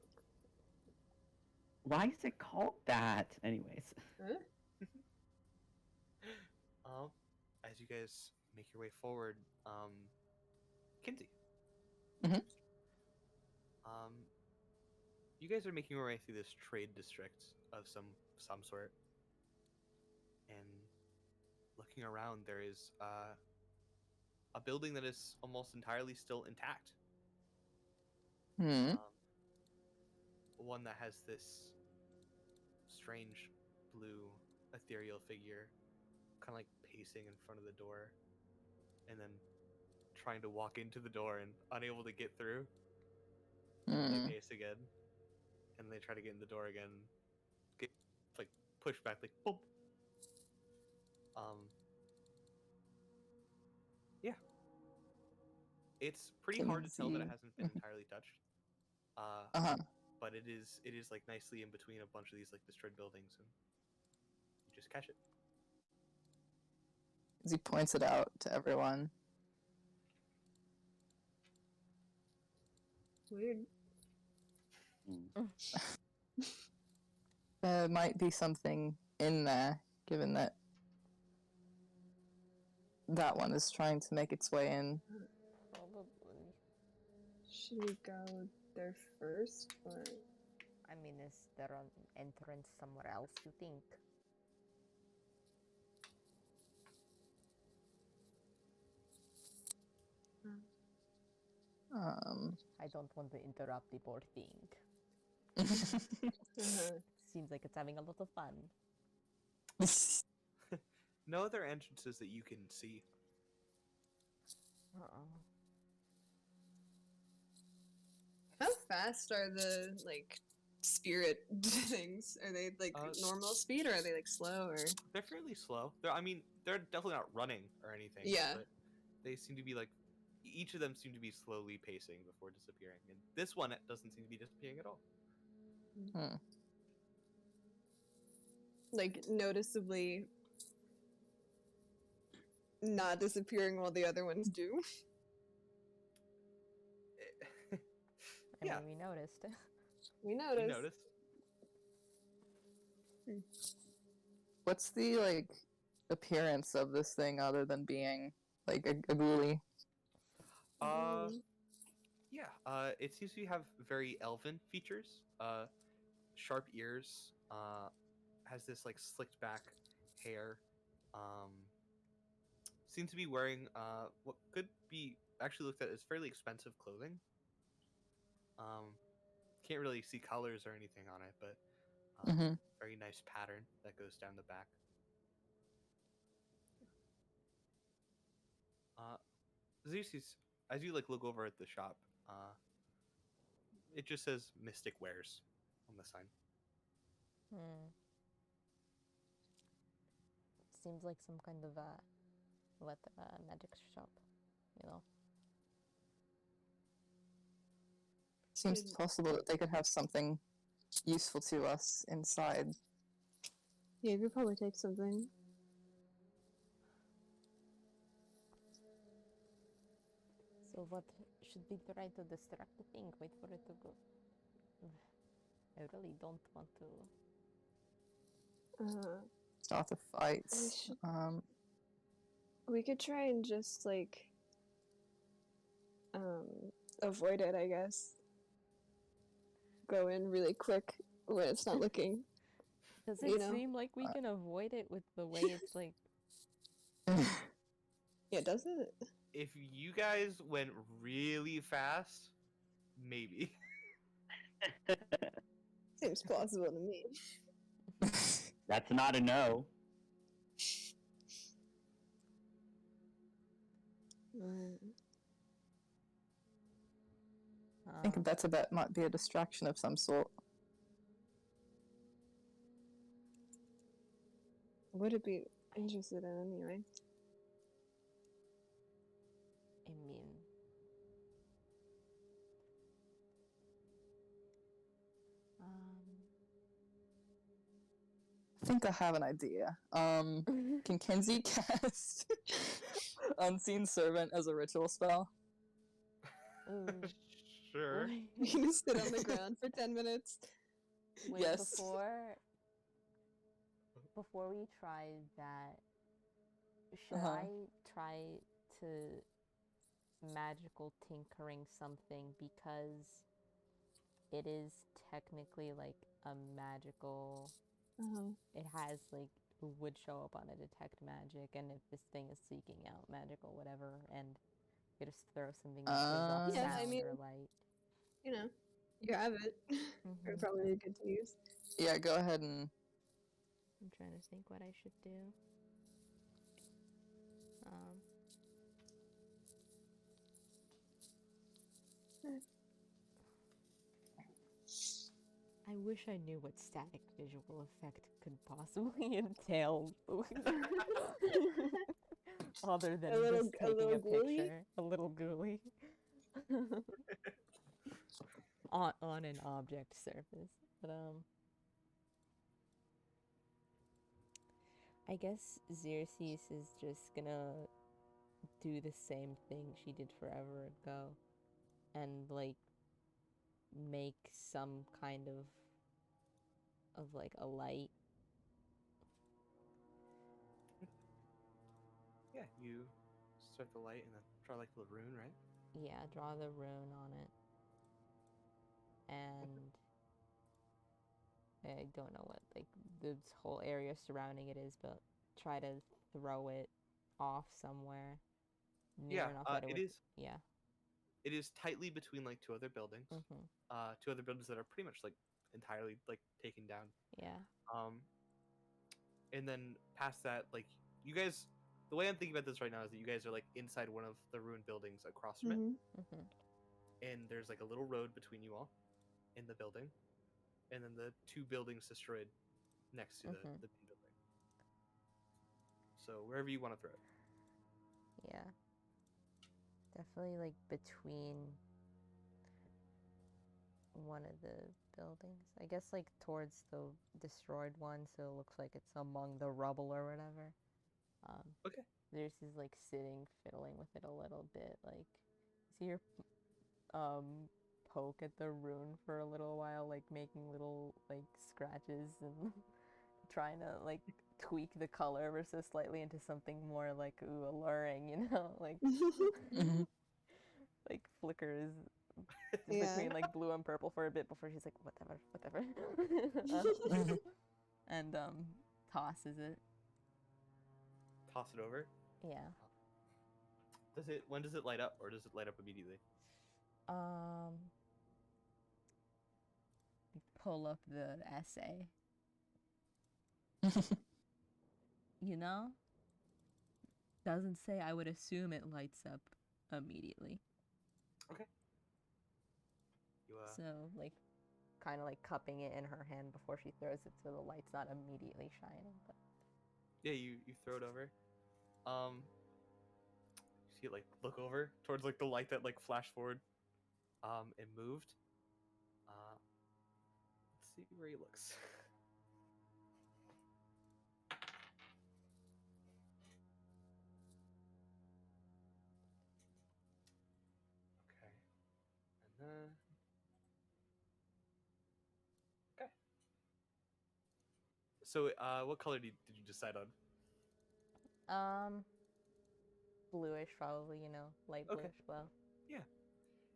Why is it called that? Anyways. Huh? As you guys make your way forward, Kinsey. Mhm. You guys are making your way through this trade district of some sort, and looking around, there is a building that is almost entirely still intact. Hmm. One that has this strange blue ethereal figure kind of like pacing in front of the door and then trying to walk into the door and unable to get through. Hmm. They pace again and they try to get in the door again, get like pushed back, like boom. Yeah, it's pretty hard to tell that it Kinsey. hasn't been entirely touched. Uh-huh. But it is like nicely in between a bunch of these like destroyed buildings, and you just catch it. As he points it out to everyone. Weird. There might be something in there, given that that one is trying to make its way in. Probably. Should we go there first? Or I mean, is there an entrance somewhere else, you think? I don't want to interrupt the poor thing. Seems like it's having a lot of fun. No other entrances that you can see. Uh-oh. how fast are the like spirit things? Are they like normal speed or are they like slow or? They're fairly slow. They're definitely not running or anything. Yeah. But they seem to be like, each of them seem to be slowly pacing before disappearing, and this one doesn't seem to be disappearing at all. Hmm. Like noticeably not disappearing while the other ones do. I Yeah. mean, we noticed. We You noticed. noticed? What's the like appearance of this thing other than being like a ghoulie? Yeah. It seems to have very elven features. Sharp ears. Has this like slicked back hair. Seems to be wearing what could be actually looked at as fairly expensive clothing. Can't really see colors or anything on it, but Mhm. very nice pattern that goes down the back. Xerxes, as you like look over at the shop, it just says Mystic Wares on the sign. Seems like some kind of magic shop, you know. Seems possible that they could have something useful to us inside. Yeah, you could probably take something. So what should we try to distract the thing? Wait for it to go. I really don't want to. Start the fights. We could try and just like avoid it, I guess. go in really quick when it's not looking. Does You it know, seem like we can avoid it with the way it's like? Yeah, does it? If you guys went really fast, maybe. Seems plausible to me. That's not a no. Mm. I think that's a bit might be a distraction of some sort. Would it be interested in anyway? I mean, I think I have an idea. Can Kenzie cast Unseen Servant as a ritual spell? ooh, Sure. You can sit on the ground for 10 minutes. wait, Yes. before we try that, should Uh-huh. I try to magical tinkering something because it is technically like a magical. It has like would show up on a detect magic, and if this thing is seeking out magical whatever, and you just throw something that gives off Yeah, sound I mean- or light. You know, you have it. It'd probably be good to use. Yeah, go ahead and. I'm trying to think what I should do. I wish I knew what static visual effect could possibly entail. Other than A little- just a taking little a ghouly? picture. A little ghouly. on an object surface. But I guess Xerxes is just gonna do the same thing she did forever ago and like make some kind of like a light. Yeah, you start the light and then draw like the rune, right? Yeah, draw the rune on it. And I don't know what like this whole area surrounding it is, but try to throw it off somewhere near enough that it would. Yeah. It is tightly between like two other buildings. Mhm. Two other buildings that are pretty much like entirely like taken down. Yeah. And then past that, like you guys, the way I'm thinking about this right now is that you guys are like inside one of the ruined buildings across from it, Mhm. and there's like a little road between you all in the building, and then the two buildings destroyed next to the main building. So wherever you want to throw it. Yeah. Definitely like between one of the buildings. I guess like towards the destroyed one, so it looks like it's among the rubble or whatever. Okay. There's this like sitting, fiddling with it a little bit. Like, see her poke at the rune for a little while, like making little like scratches and trying to like tweak the color ever so slightly into something more like ooh alluring, you know, like like flickers Yeah. between like blue and purple for a bit before she's like whatever and tosses it. Toss it over. Yeah. Does it? When does it light up, or does it light up immediately? Pull up the essay. You know? Doesn't say. I would assume it lights up immediately. Okay. You So, like, kind of like cupping it in her hand before she throws it so the light's not immediately shining. But yeah, you throw it over. You see it like look over towards like the light that like flashed forward. It moved. Let's see where he looks. Okay. And then. Okay. So, what color did you decide on? bluish probably, you know, light Okay. bluish glow.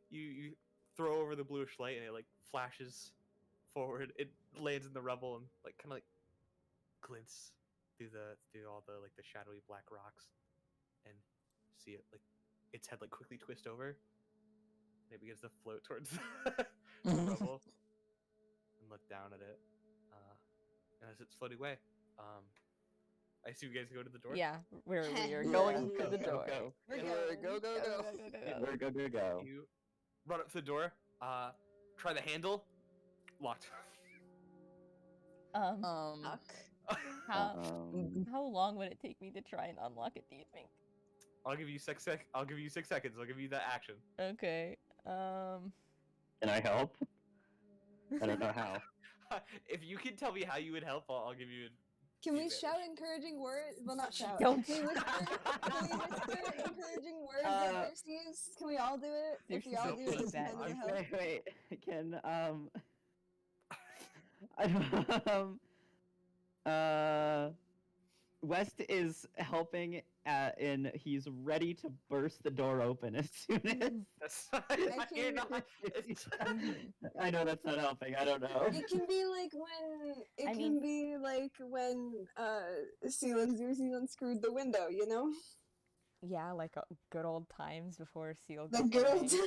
You throw over the bluish light and it like flashes forward. It lands in the rubble and like kind of like glints through all the like the shadowy black rocks, and see it like its head like quickly twist over, and it begins to float towards the rubble and look down at it. And as it's floating away, I see you guys go to the door. Yeah, we are Yeah. going Go, to the go, door. go. We're Go, going. go, go, go. Go. You run up to the door. Try the handle. Locked. Fuck. How Um, how long would it take me to try and unlock it? Do you think? I'll give you 6 I'll give you 6 seconds. I'll give you that action. Okay. Can I help? I don't know how. If you can tell me how you would help, I'll give you. Can we advantage. shout encouraging words? Well, not shout. Don't Can we whisper encouraging words Uh, at Xerxes? Can we all do it? If we all Xerxes do don't it, need that. then we help. Wait. Can West is helping, and he's ready to burst the door open as soon as. That's can- you're not. It's, I know that's not helping. I don't know. It can be like when I it mean- can be like when Seal and Xerxes unscrewed the window, you know? Yeah, like good old times before Seal The got good old away.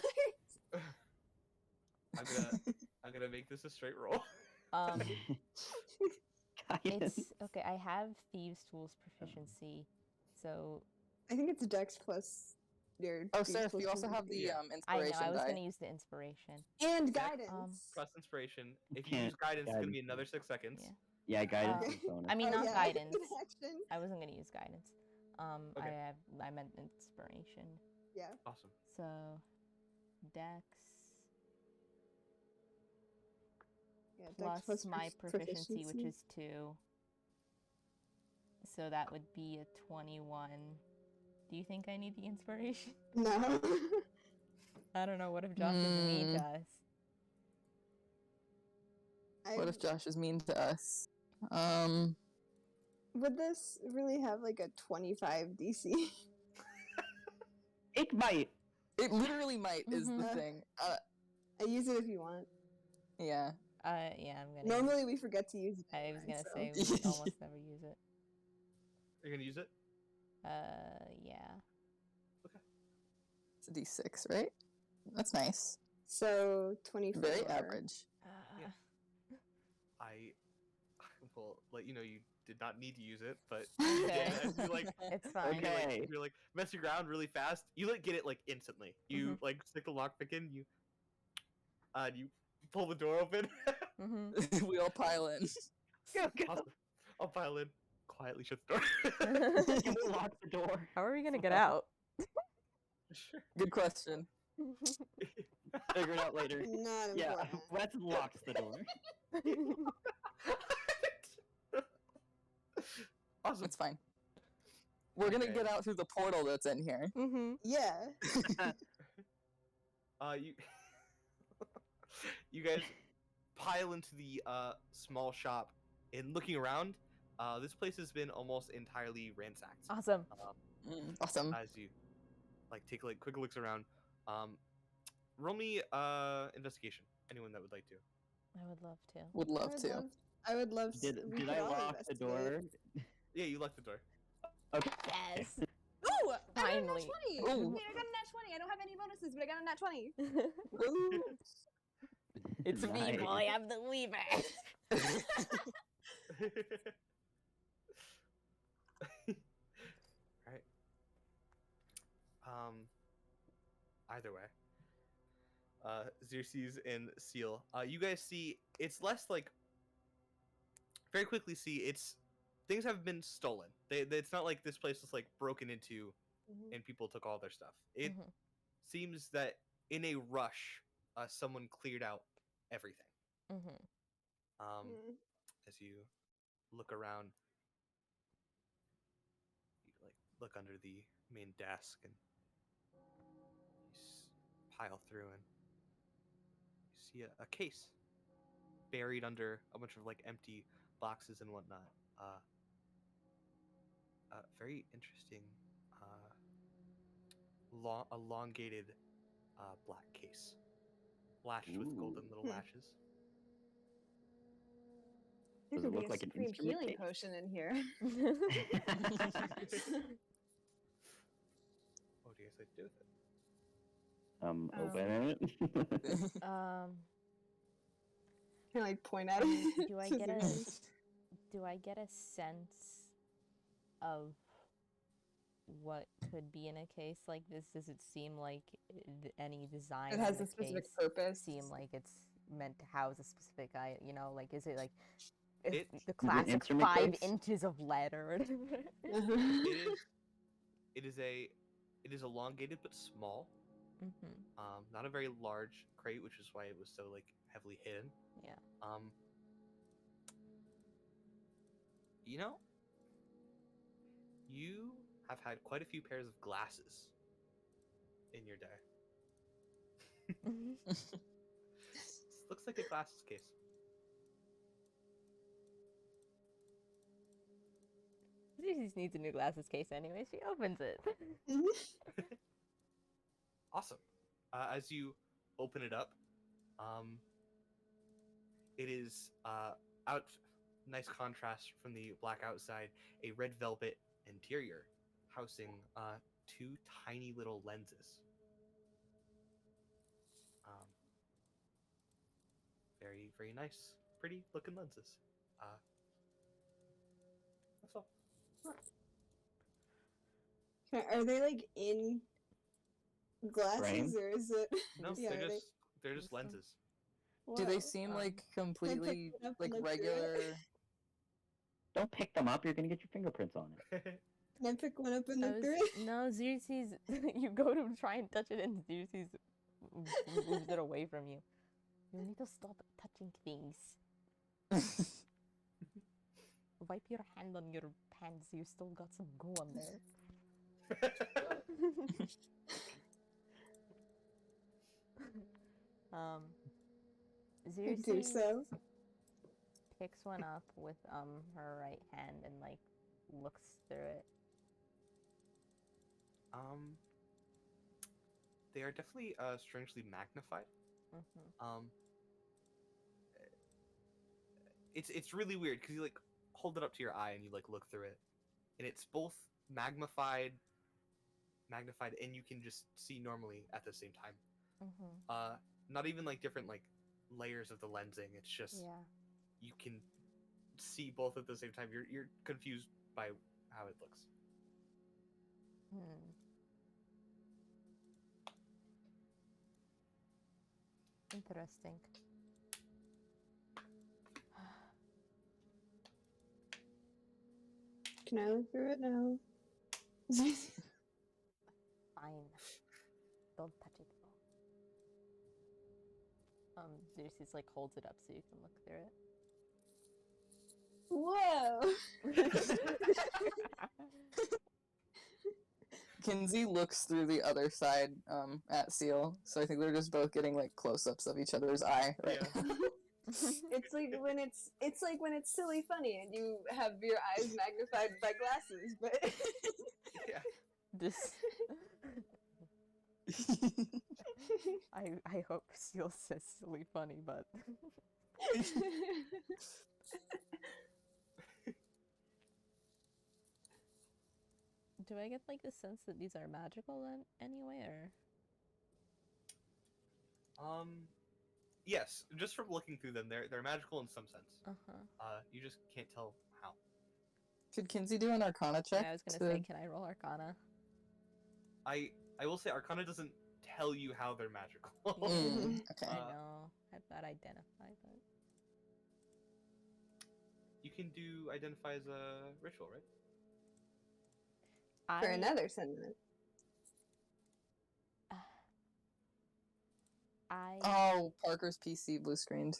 times. I'm gonna make this a straight roll. Guidance. It's okay. I have thieves' tools proficiency, so I think it's Dex plus your. Oh, Dex Seraph, plus you also have proficiency. the I know inspiration I was die. gonna use the inspiration. And Dex, guidance. Plus inspiration. If you Can't use guidance, it's gonna be guidance. another 6 seconds. Yeah. Yeah, guidance Uh, is bonus. I mean, Oh, not yeah, guidance. an action. I wasn't gonna use guidance. Okay. I meant inspiration. Yeah. Awesome. So, Dex Yeah. Dex plus my proficiency. proficiency, which is 2. So that would be a 21. Do you think I need the inspiration? No. I don't know. What if Josh is mean to us? What if Josh is mean to us? Would this really have like a 25 DC? It might. It literally might is the Mhm. thing. I use it if you want. Yeah. Yeah, I'm gonna. Normally we forget to use it. I was anyway, gonna so- say we almost never use it. You're gonna use it? Yeah. It's a D6, right? That's nice. So 24. Very average. Yeah. I will let you know you did not need to use it, but Okay. as you like It's fine. Okay. you're like messing around really fast. You like get it like instantly. You Mm-hmm. like stick the lockpick in. You pull the door open. Mm-hmm. We all pile in. I'll pile in. Quietly shut the door. Can we lock the door? How are we gonna get out? Sure. Good question. Figure it out later. Not Yeah, important. Wes locks the door. Awesome. It's fine. We're gonna Okay. get out through the portal that's in here. Mm-hmm. Yeah. You you guys pile into the small shop, and looking around, this place has been almost entirely ransacked. Awesome. Awesome. As you like take like quick looks around, roll me investigation. Anyone that would like to. I would love to. Would love to. I would love to. Did we could I all lock the investigate. door? Yeah, you locked the door. Okay. Yes. Ooh! I got a nat Finally. 20! Ooh. Wait, I got a nat 20. I don't have any bonuses, but I got a nat 20. Woo. It's me, Nice. boy. I'm the weaver. Right. Either way. Xerxes and Seal. You guys see it's less like very quickly see it's things have been stolen. It's not like this place was like broken into and people took all their stuff. It Mhm. seems that in a rush, someone cleared out everything. Mm-hmm. Mm. As you look around, you like look under the main desk and you pile through and you see a case buried under a bunch of like empty boxes and whatnot. Very interesting, elongated black case, lashed with golden little Hmm. lashes. There Does could it be look a like an supreme instrument healing case? potion in here. What do you guys like to do with it? Open it. Can I like point at do it? I to get a Xerxes? do I get a sense of what could be in a case like this? Does it seem like any design It has on a the specific case purpose. seem like it's meant to house a specific eye? You know, like is it like if It- the an classic instrument 5 case? inches of lead or whatever? It is elongated but small. Mm-hmm. Not a very large crate, which is why it was so like heavily hidden. Yeah. You know, you have had quite a few pairs of glasses in your day. Looks like a glasses case. She needs a new glasses case anyway. She opens it. Awesome. As you open it up, it is out. Nice contrast from the black outside. A red velvet interior, housing 2 tiny little lenses. Very, very nice, pretty looking lenses. That's all. Are they like in glasses Frame? or is it? No, Yeah, they're are just they're just Just some- lenses. Do they Whoa. seem Um, like completely it up like and look through it? regular? Don't pick them up. You're gonna get your fingerprints on it. Can I pick one up and I look was- through it? no, Xerxes, you go to try and touch it and Xerxes moves it away from you. You need to stop touching things. Wipe your hand on your pants. You still got some goo on there. I do Xerxes so. picks one up with her right hand and like looks through it. They are definitely strangely magnified. Mm-hmm. It's really weird because you like hold it up to your eye and you like look through it, and it's both magnified, and you can just see normally at the same time. Mm-hmm. Not even like different like layers of the lensing. It's just Yeah. you can see both at the same time. You're confused by how it looks. Hmm. Interesting. Can I look through it now? Fine. Don't touch it though. Xerxes like holds it up so you can look through it. Whoa! Kinsey looks through the other side at Seal, so I think they're just both getting like close-ups of each other's eye right Yeah. now. It's like when it's silly funny and you have your eyes magnified by glasses, but Yeah. This. I hope Seal says silly funny, but do I get like the sense that these are magical in any way, or Yes, just from looking through them, they're magical in some sense. You just can't tell how. Could Kinsey do an Arcana check? Yeah, I was gonna to- say, can I roll Arcana? I will say Arcana doesn't tell you how they're magical. Mm, okay. I know, I've got identify, but You can do identify as a ritual, right? for I another sentiment. I Oh, Parker's PC blue screened.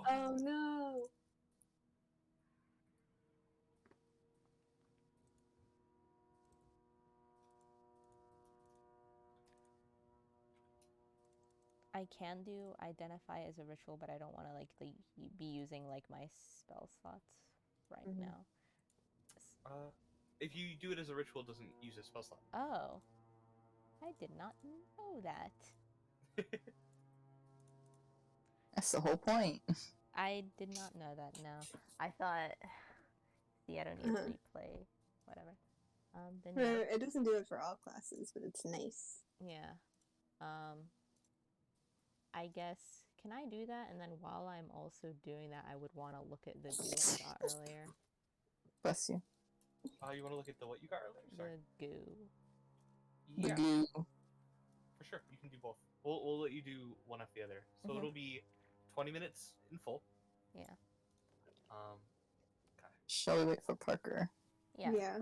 Oh no! I can do identify as a ritual, but I don't want to like be using like my spell slots right Mhm. now. If you do it as a ritual, it doesn't use a spell slot. Oh, I did not know that. That's the whole point. I did not know that. No, I thought. See, I don't need to Uh-huh. replay. Whatever. Then yeah, It doesn't do it for all classes, but it's nice. yeah. I guess can I do that? And then while I'm also doing that, I would want to look at the goo I got earlier. Bless you. You want to look at the what you got earlier? Sorry. The goo. The Yeah, goo. for sure. You can do both. We'll let you do one after the other. So Mhm. it'll be 20 minutes in full. Yeah. Okay. Shall we wait for Parker? Yeah.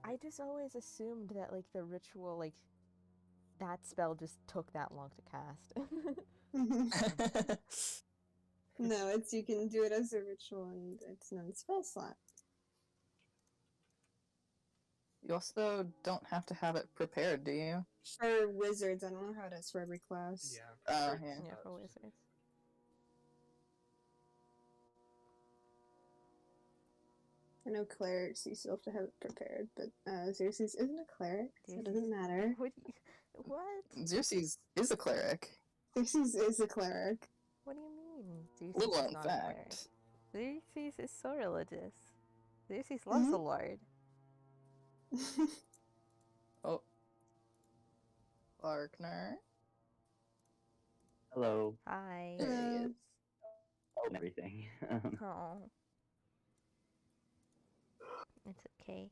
I just always assumed that like the ritual, like that spell just took that long to cast. No, it's you can do it as a ritual and it's non spell slot. You also don't have to have it prepared, do you? For wizards, I don't know how it is for every class. Yeah. Oh, sure, yeah. it's, Yeah, for specific. wizards. I know clerics, you still have to have it prepared, but Xerxes isn't a cleric, so it Xerxes- doesn't matter. What? What? Xerxes is a cleric. Xerxes is a cleric. What do you mean? Xerxes Little is known not a cleric. fact. Xerxes is so religious. Xerxes loves the Lord. Oh. Larkner. Hello. Hi. There he Hello. is. And everything. Oh. It's okay.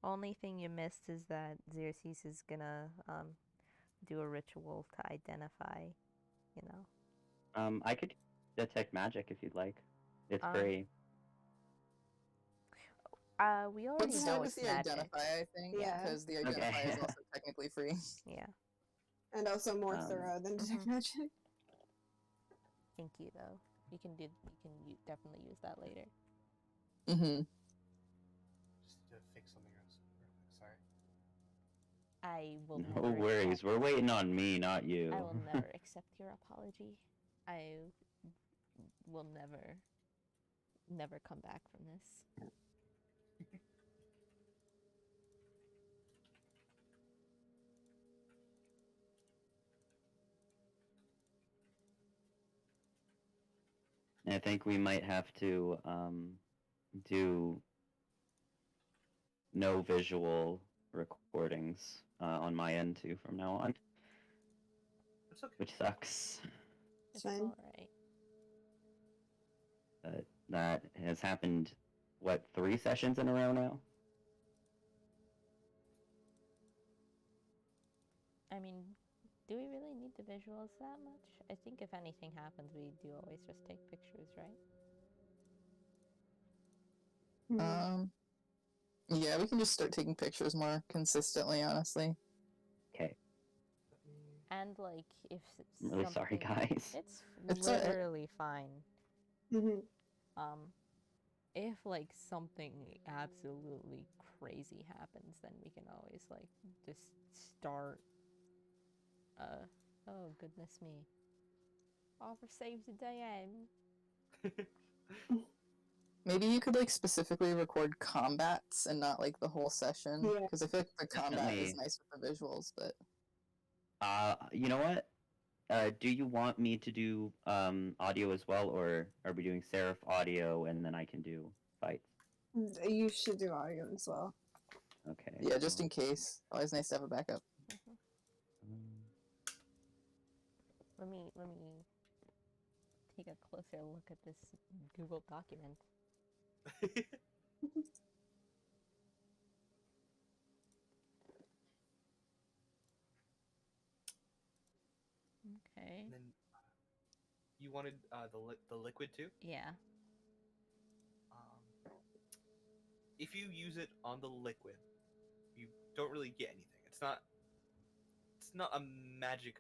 Only thing you missed is that Xerxes is gonna do a ritual to identify, you know. I could detect magic if you'd like. It's Um, free. We Let's already start know with it's the magic. identify, I think, Yeah. because the Okay. identify is also technically free. Yeah. And also more Um, thorough than detect Mhm. magic. Thank you though. You can definitely use that later. Mm-hmm. Just to fix something else real quick. Sorry. I will No never worries. accept- We're waiting on me, not you. I will never accept your apology. I will never come back from this. I think we might have to do no visual recordings on my end too from now on, It's okay. which sucks. It's Fine. alright. But that has happened, what, 3 sessions in a row now? I mean, do we really need the visuals that much? I think if anything happens, we do always just take pictures, right? Mhm. Yeah, we can just start taking pictures more consistently, honestly. Okay. And like, if I'm really sorry, something- guys. It's It's alright. literally fine. Mhm. If like something absolutely crazy happens, then we can always like just start. Oh goodness me. Offer save the Diane. Maybe you could like specifically record combats and not like the whole session, Yeah. because I feel like the combat is Definitely. nice with the visuals, but You know what? Do you want me to do audio as well, or are we doing Seraph audio and then I can do fights? You should do audio as well. Okay. yeah, just in case. Always nice to have a backup. Let me take a closer look at this Google document. Okay. And then you wanted the liquid too. Yeah. If you use it on the liquid, you don't really get anything. It's not a magic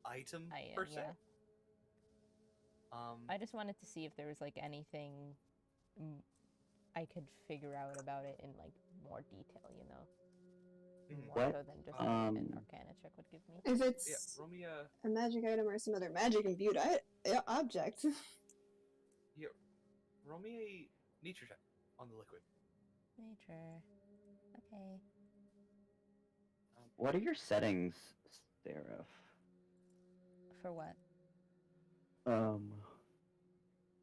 item per se. Yeah. Um, I just wanted to see if there was like anything I could figure out about it in like more detail, you know, Mhm. more What? so than just like, an Um, Arcana check would give me. If yeah, it's roll me a a magic item or some other magic imbued object. roll me a nature check on the liquid. Nature. Okay. What are your settings, Seraph? For what?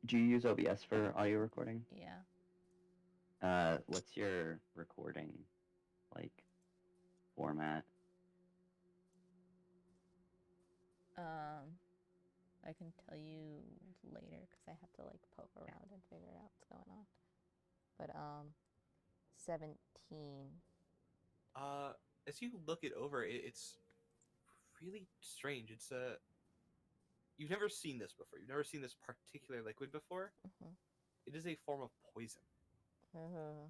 Do you use OBS for audio recording? Yeah. What's your recording, like, format? I can tell you later because I have to like poke around and figure out what's going on. But 17. As you look it over, it's really strange. It's you've never seen this before. You've never seen this particular liquid before. Mhm. It is a form of poison. Uh,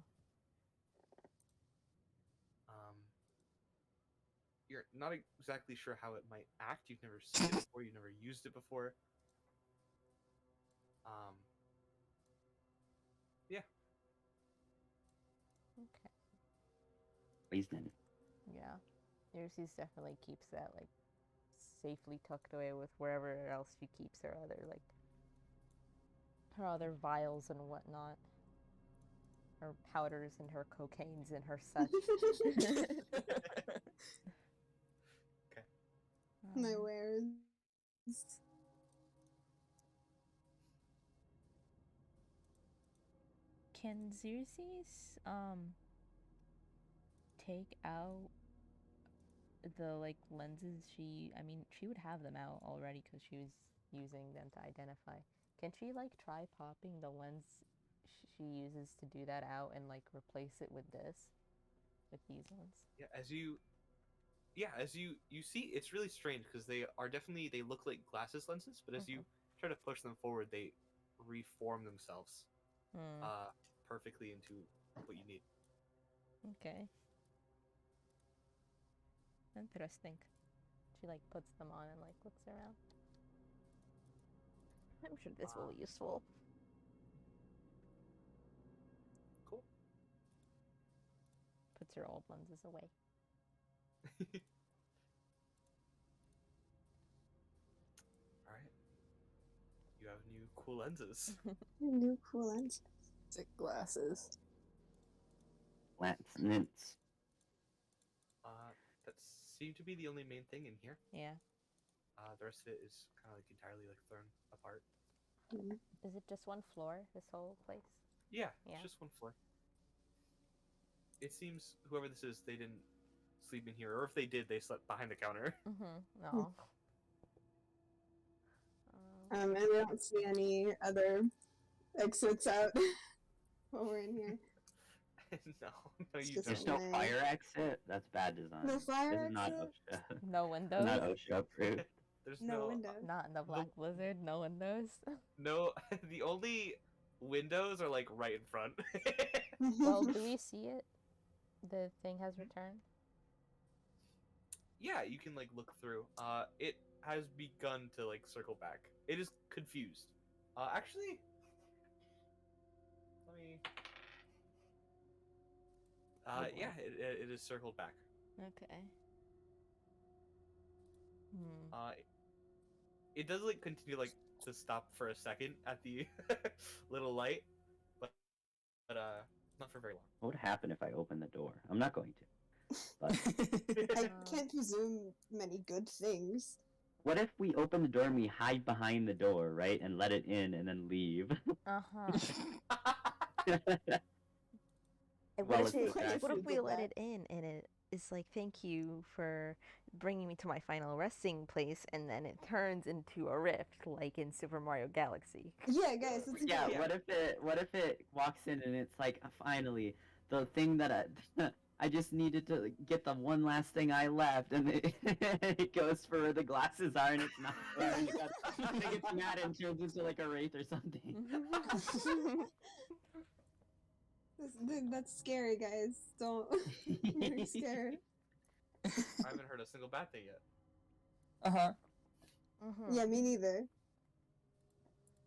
Um, you're not exactly sure how it might act. You've never seen it before. You've never used it before. Yeah. okay. Poison. Yeah. Xerxes definitely keeps that like safely tucked away with wherever else she keeps her other vials and whatnot. Her powders and her cocaines and her such. My Um, wares. Can Xerxes take out the like lenses she would have them out already because she was using them to identify. Can she like try popping the lens she uses to do that out and like replace it with these ones? As you see, it's really strange because they look like glasses lenses, but as you try to push them forward, they reform themselves Hmm. perfectly into what you need. Okay. Interesting. She like puts them on and like looks around. I'm sure this will be useful. Cool. Puts her old lenses away. All right. You have new cool lenses. New cool lens. Sick glasses. Mints. That seem to be the only main thing in here. Yeah. The rest of it is kind of like entirely like thrown apart. Is it just one floor, this whole place? Yeah, Yeah. it's just one floor. It seems whoever this is, they didn't sleep in here, or if they did, they slept behind the counter. No. And we don't see any other exits out while we're in here. no, It's you just There's don't. no Nice. fire exit? That's bad design. No fire This is not exit? OSHA. No windows. Not OSHA approved. There's No window. Not in the Black Blizzard. No windows. No, the only windows are like right in front. Well, do we see it? The thing has returned. Yeah, you can like look through. It has begun to like circle back. It is confused. Actually, let me. Yeah, it is circled back. Okay. It does like continue like to stop for a second at the little light, but not for very long. What would happen if I open the door? I'm not going to. But I can't presume many good things. what if we open the door and we hide behind the door, right, and let it in and then leave? And Well, what if, it's what if exactly we let that. it in and it is like, thank you for bringing me to my final resting place, and then it turns into a rift like in Super Mario Galaxy? Yeah, guys, it's a Yeah, good what if it walks in and it's like, finally, the thing that I just needed to get the one last thing I left, and it goes for where the glasses are, and it's not there, and it gets mad and turns into like a wraith or something. That's scary, guys. Don't. I'm scared. I haven't heard a single bad thing yet. Uh-huh. Yeah, me neither.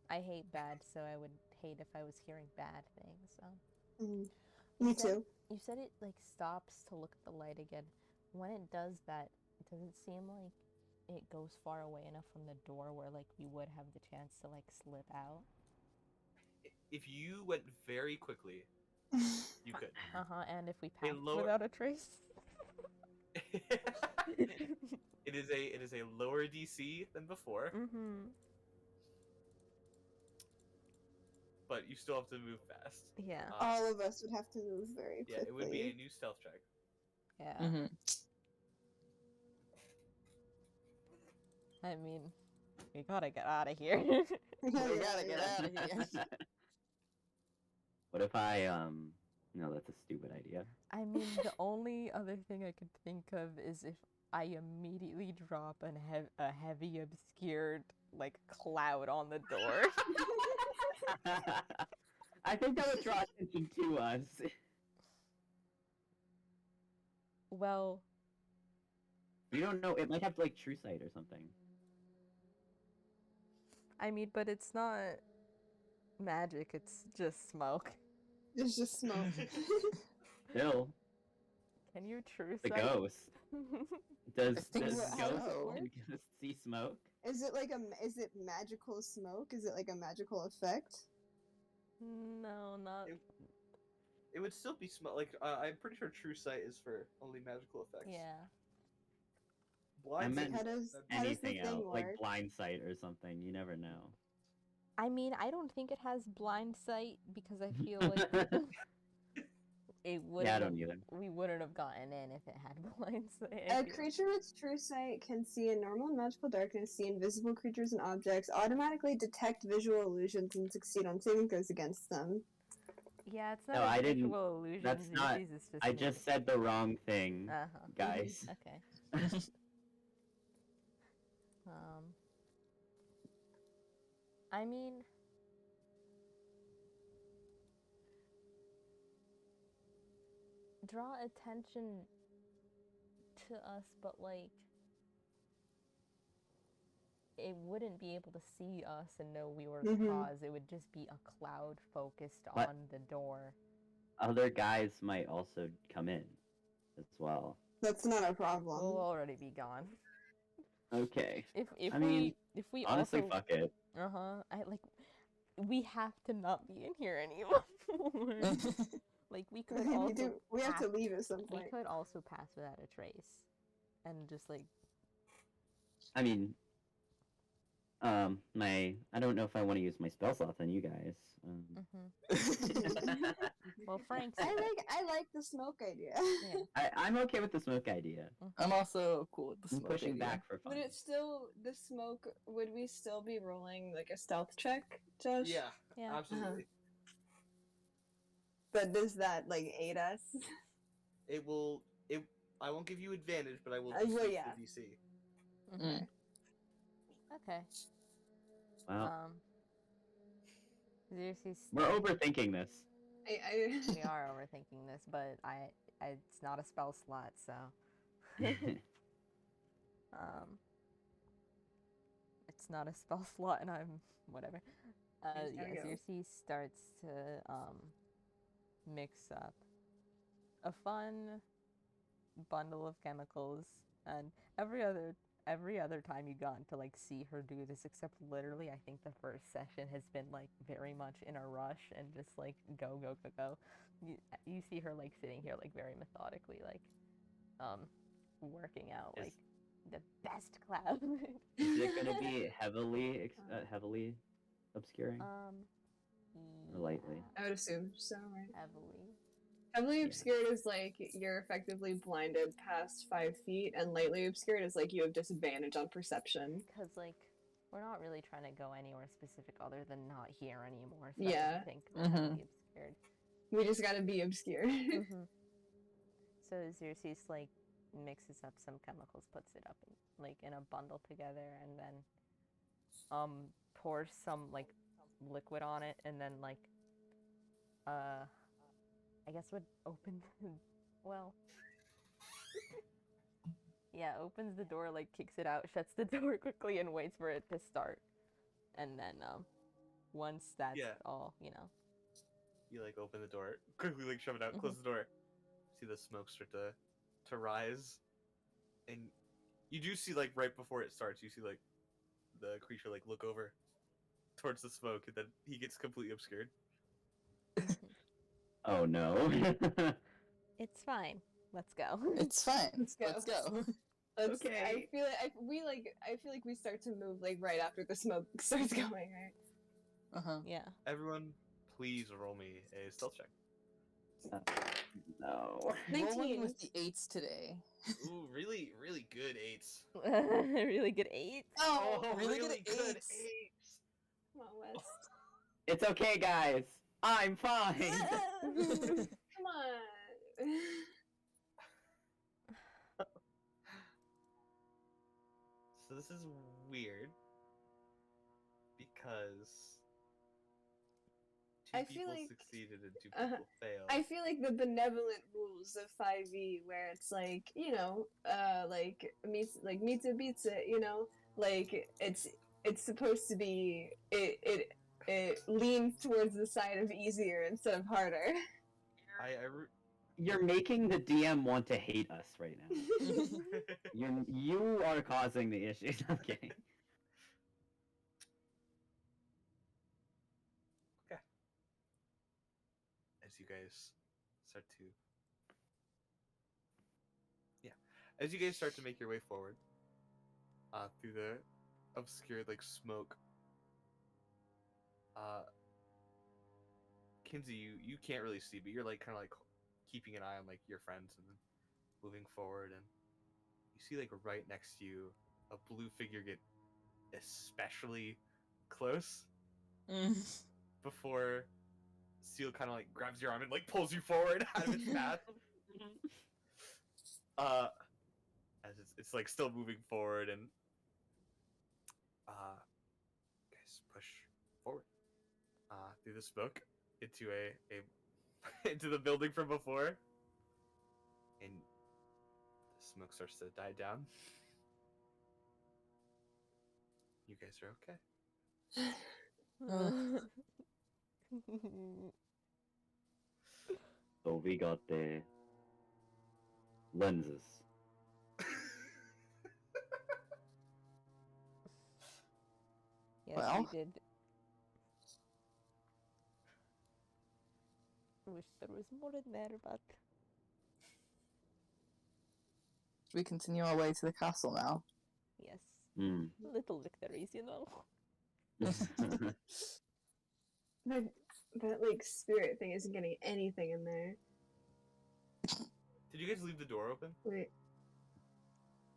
I hate bad, so I would hate if I was hearing bad things. So. Me too. You said it like stops to look at the light again. When it does that, does it seem like it goes far away enough from the door where like we would have the chance to like slip out? If you went very quickly, you could. And if we passed lower- without a trace? it is a lower DC than before, Mm-hmm. but you still have to move fast. Yeah. All of us would have to move very quickly. Yeah, it would be a new stealth check. Yeah. Mm-hmm. I mean, we gotta get out of here. We gotta get out of here. What if I no, that's a stupid idea. I mean, the only other thing I could think of is if I immediately drop a heavy obscured like cloud on the door. I think that would draw attention to us. Well, We don't know. It might have like true sight or something. I mean, but it's not magic, it's just smoke. It's just smoke. Still, Can you true the sight? ghost. Does I think does so. ghost and ghost see smoke? Is it like is it magical smoke? Is it like a magical effect? No, not. It would still be smell like I'm pretty sure true sight is for only magical effects. Yeah. Blind meant sight- How does the Anything thing else, like work? blind sight or something. You never know. I mean, I don't think it has blind sight because I feel like it would. Yeah, I don't either. We wouldn't have gotten in if it had blind sight. I A feel- creature with true sight can see in normal and magical darkness, see invisible creatures and objects, automatically detect visual illusions, and succeed on saving throws against them. Yeah, it's not No, a I didn't- visual illusion. that's not- It's just I just said the wrong thing, Uh-huh. guys. Okay. I mean, draw attention to us, but like, it wouldn't be able to see us and know we were the Mhm. cause. It would just be a cloud focused But- on the door. Other guys might also come in as well. That's not a problem. We'll already be gone. Okay. If I mean, if we Honestly, also fuck it. I like we have to not be in here anymore. Like we could also we have to pass- leave at some we point. could also pass without a trace, and just like I mean, I don't know if I want to use my spell slot on you guys. well, Frank's I like the smoke idea. yeah. I'm okay with the smoke idea. I'm also cool with the I'm smoke pushing idea. back for fun. Would it still the smoke? Would we still be rolling like a stealth check, Josh? Yeah, Yeah. absolutely. But does that like aid us? It will. It. I won't give you advantage, but I will. Well, decrease yeah. the DC. Mm. Okay. Well, Xerxes, we're overthinking this. we are overthinking this, but it's not a spell slot, so it's not a spell slot, and I'm whatever. There Yeah, we go. Xerxes starts to mix up a fun bundle of chemicals, and every other time you gotten to like see her do this, except literally I think the first session has been like very much in a rush and just like go. You see her like sitting here like very methodically like working out Is- like the best cloud. Is it gonna be heavily heavily obscuring or lightly? I would assume so, right? Heavily. Heavily Yeah. obscured is like you're effectively blinded past 5 feet, and lightly obscured is like you have disadvantage on perception. Because, like, we're not really trying to go anywhere specific other than not here anymore. So I Yeah. don't think Mhm. heavily obscured. We just gotta be obscured. Mm-hmm. So Xerxes, like, mixes up some chemicals, puts it up in, like, in a bundle together, and then pours some, like, liquid on it, and then, like, I guess would open, well, yeah, opens the door, like, kicks it out, shuts the door quickly, and waits for it to start. And then, once that's Yeah. all, you know. You like open the door, quickly like shove it out, close the door. See the smoke start to rise, and you do see like right before it starts, you see like the creature like look over towards the smoke, and then he gets completely obscured. Oh no. It's fine. Let's go. It's fine. Let's go. Let's go. Let's, Okay. I feel like we start to move like right after the smoke starts going, right? Uh-huh. Yeah. Everyone, please roll me a stealth check. No. Rolling 19. with the 8s today. Ooh, really, really good 8s. Really good 8. Oh, really good good 8s. 8s. Come on, West. It's okay, guys. I'm fine. Come on. So this is weird because two I feel people like- succeeded and two uh-huh. people failed. I feel like the benevolent rules of 5e, where it's like, you know, like Mita Pizza, you know, like it's supposed to be it leans towards the side of easier instead of harder. You're making the DM want to hate us right now. You are causing the issues. I'm kidding. As you guys start to as you guys start to make your way forward through the obscured like smoke, Kinsey, you can't really see, but you're like kind of like keeping an eye on like your friends and then moving forward, and you see like right next to you a blue figure get especially close before Seal kind of like grabs your arm and like pulls you forward out of its path. As it's like still moving forward, and guys push forward through the smoke into a into the building from before, and the smoke starts to die down. You guys are okay. So we got the lenses. Yes, Well. we did. Wish there was more in there, but We continue our way to the castle now. yes, Hmm. little victories, you know. That like spirit thing isn't getting anything in there. Did you guys leave the door open? Wait,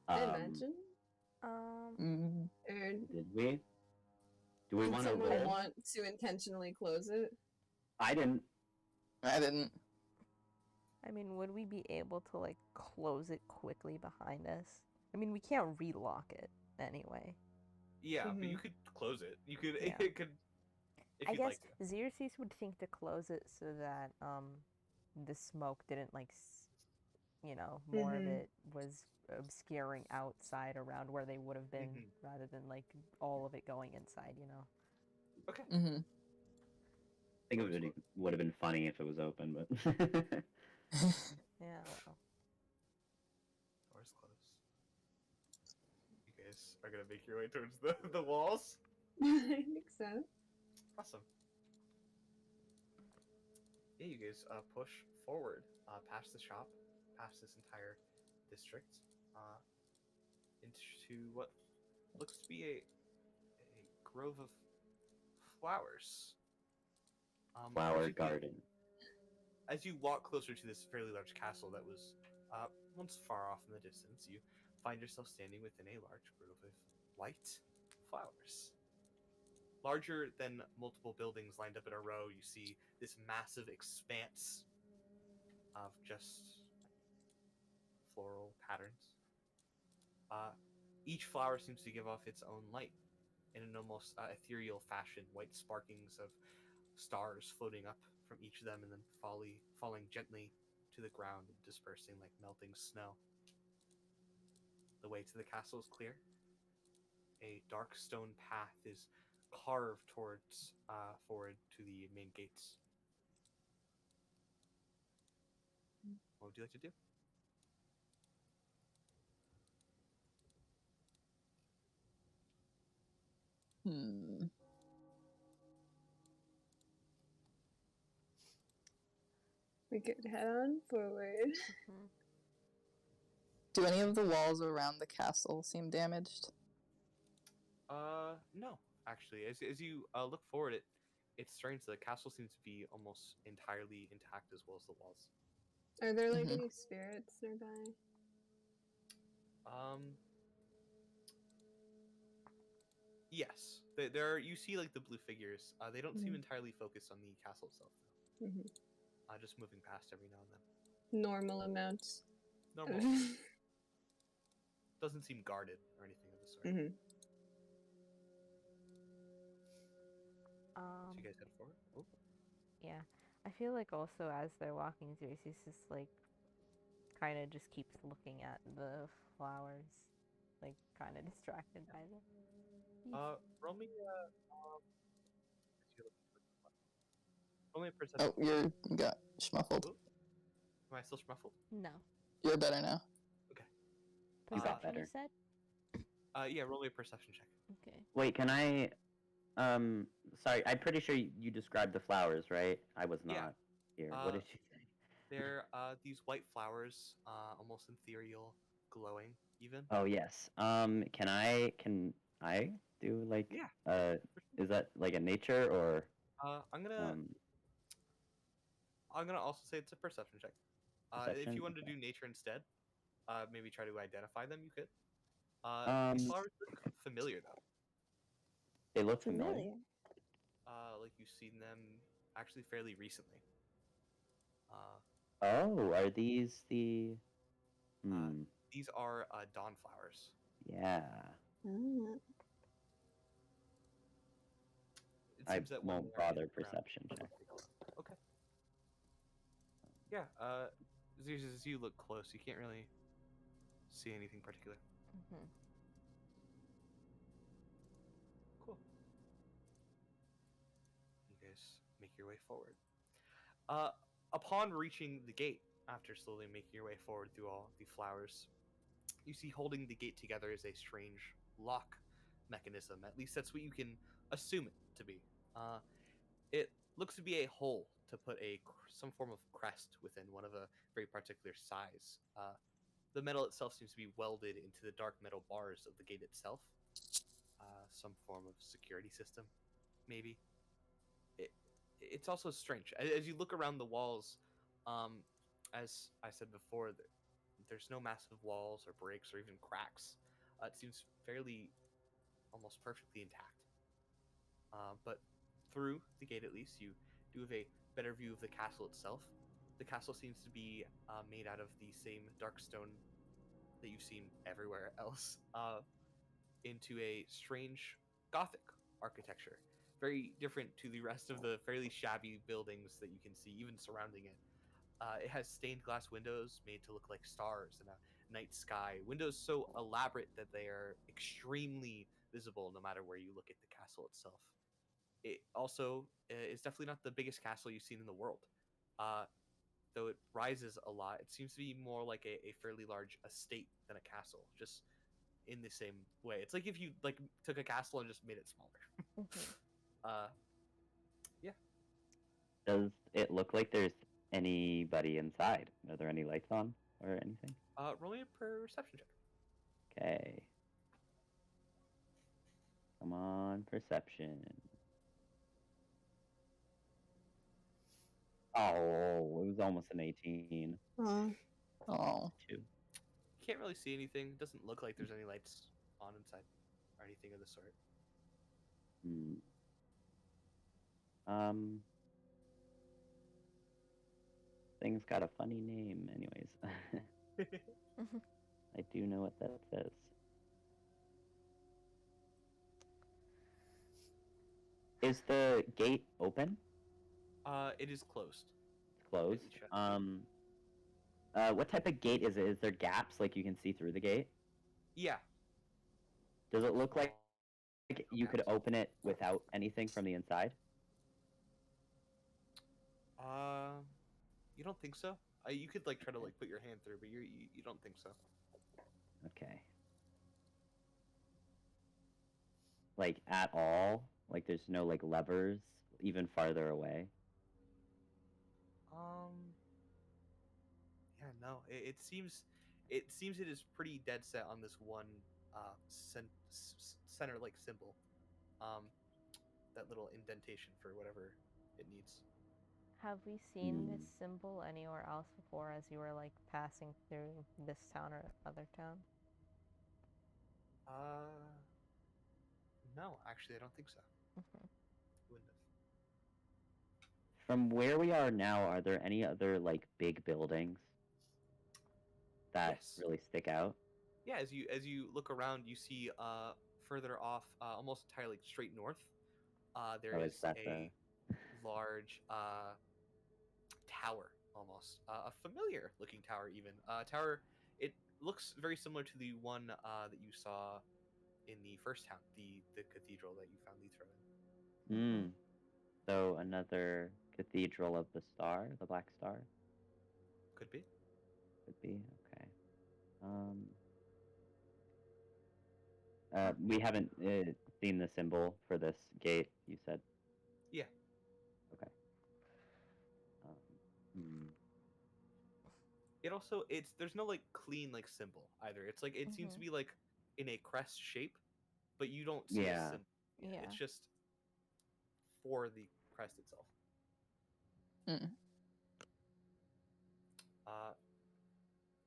Um, imagine. Mm. Or did we? Do we did want to someone roll? want to intentionally close it? I didn't. I didn't. I mean, would we be able to like close it quickly behind us? I mean, we can't relock it anyway. Yeah, but Mhm. you could close it. You could Yeah. it could if I you'd guess like to. Xerxes would think to close it so that the smoke didn't like you know, more of Mhm. it was obscuring outside around where they would have been Mhm. rather than like all of it going inside, you know. Okay. Mm-hmm. I think it would have been funny if it was open, but Yeah, well. Doors closed. You guys are gonna make your way towards the walls. I think so. Awesome. Yeah, you guys push forward past the shop, past this entire district, into what looks to be a grove of flowers. as flower you- garden. As you walk closer to this fairly large castle that was once far off in the distance, you find yourself standing within a large grove of white flowers. Larger than multiple buildings lined up in a row, you see this massive expanse of just floral patterns. Each flower seems to give off its own light in an almost ethereal fashion, white sparkings of stars floating up from each of them and then falling gently to the ground and dispersing like melting snow. The way to the castle is clear. A dark stone path is carved towards forward to the main gates. What would you like to do? Hmm. We could head on forward. Mhm. Do any of the walls around the castle seem damaged? No, actually. As you look forward, it's strange. The castle seems to be almost entirely intact as well as the walls. Are there like Mhm. any spirits nearby? Um, yes. There are, you see like the blue figures. They don't seem Mhm. entirely focused on the castle itself though. Hmm. Just moving past every now and then. Normal amounts. Normal. Doesn't seem guarded or anything of the sort. Hmm. So Um, you guys head forward. Oh. yeah. I feel like also as they're walking through, he's just like kind of just keeps looking at the flowers, like kind of distracted by them. Roll me roll me a perception. Oh, you got schmuffled. Oh, am I still schmuffled? No. You're better now. You got Perception, you better. said? Yeah, roll me a perception check. Okay. Wait, can I? Sorry, I'm pretty sure you described the flowers, right? I was Yeah. not here. What Uh, did you say? They're these white flowers, almost ethereal, glowing even. Oh yes. Can I do like Yeah. is that like a nature or I'm um gonna also say it's a perception check. If perception? you wanted to Okay. do nature instead, maybe try to identify them. You could. These Um, flowers look familiar though. they look familiar. Familiar. Like you've seen them actually fairly recently. Oh, are these the? Hmm. These are dawn flowers. Yeah. Ah. It I seems that when won't they are in bother the ground, perception they check. glow. Okay. Yeah. As you look close, you can't really see anything particular. Mm-hmm. Cool. You guys make your way forward. Upon reaching the gate, after slowly making your way forward through all the flowers, you see holding the gate together is a strange lock mechanism. At least that's what you can assume it to be. It looks to be a hole to put some form of crest within, one of a very particular size. The metal itself seems to be welded into the dark metal bars of the gate itself. Some form of security system, maybe. It's also strange as you look around the walls. As I said before, there's no massive walls or breaks or even cracks. It seems fairly, almost perfectly intact. But through the gate, at least, you do have a better view of the castle itself. The castle seems to be made out of the same dark stone that you've seen everywhere else, into a strange Gothic architecture, very different to the rest of the fairly shabby buildings that you can see, even surrounding it. It has stained glass windows made to look like stars in a night sky. Windows so elaborate that they are extremely visible no matter where you look at the castle itself. It also is definitely not the biggest castle you've seen in the world. Though it rises a lot, it seems to be more like a fairly large estate than a castle, just in the same way. It's like if you like took a castle and just made it smaller. Mm-hmm. Yeah. Does it look like there's anybody inside? Are there any lights on or anything? Roll me a perception check. Okay. Come on, perception. Oh, it was almost an 18. Oh. 2. Can't really see anything. Doesn't look like there's any lights on inside or anything of the sort. Hmm. Thing's got a funny name, anyways. I do know what that says. Is the gate open? It is closed. It's closed. Shut. What type of gate is it? Is there gaps like you can see through the gate? Yeah. Does it look like you could gaps. open it without anything from the inside? You don't think so? You could like try to like put your hand through, but you don't think so. Okay. Like at all? Like there's no like levers even farther away? Yeah, no. It seems it seems it is pretty dead set on this one center like symbol. That little indentation for whatever it needs. Have we seen this symbol anywhere else before as you were like passing through this town or other town? No, actually, I don't think so. Mhm. Wouldn't have. From where we are now, are there any other like big buildings that Yes. really stick out? Yeah, as you look around, you see further off, almost entirely straight north. There Oh, is is that a large tower, almost a familiar looking tower, even tower. It looks very similar to the one that you saw in the first town, the cathedral that you found Lethro in. Hmm. So another Cathedral of the Star, the Black Star, Could be. could be. Okay. We haven't seen the symbol for this gate. You said. Yeah. Okay. Hmm. There's no like clean like symbol either. It's like it seems to Mhm. be like in a crest shape, but you don't see a Yeah. symbol. Yeah. It's just for the crest itself. Mm.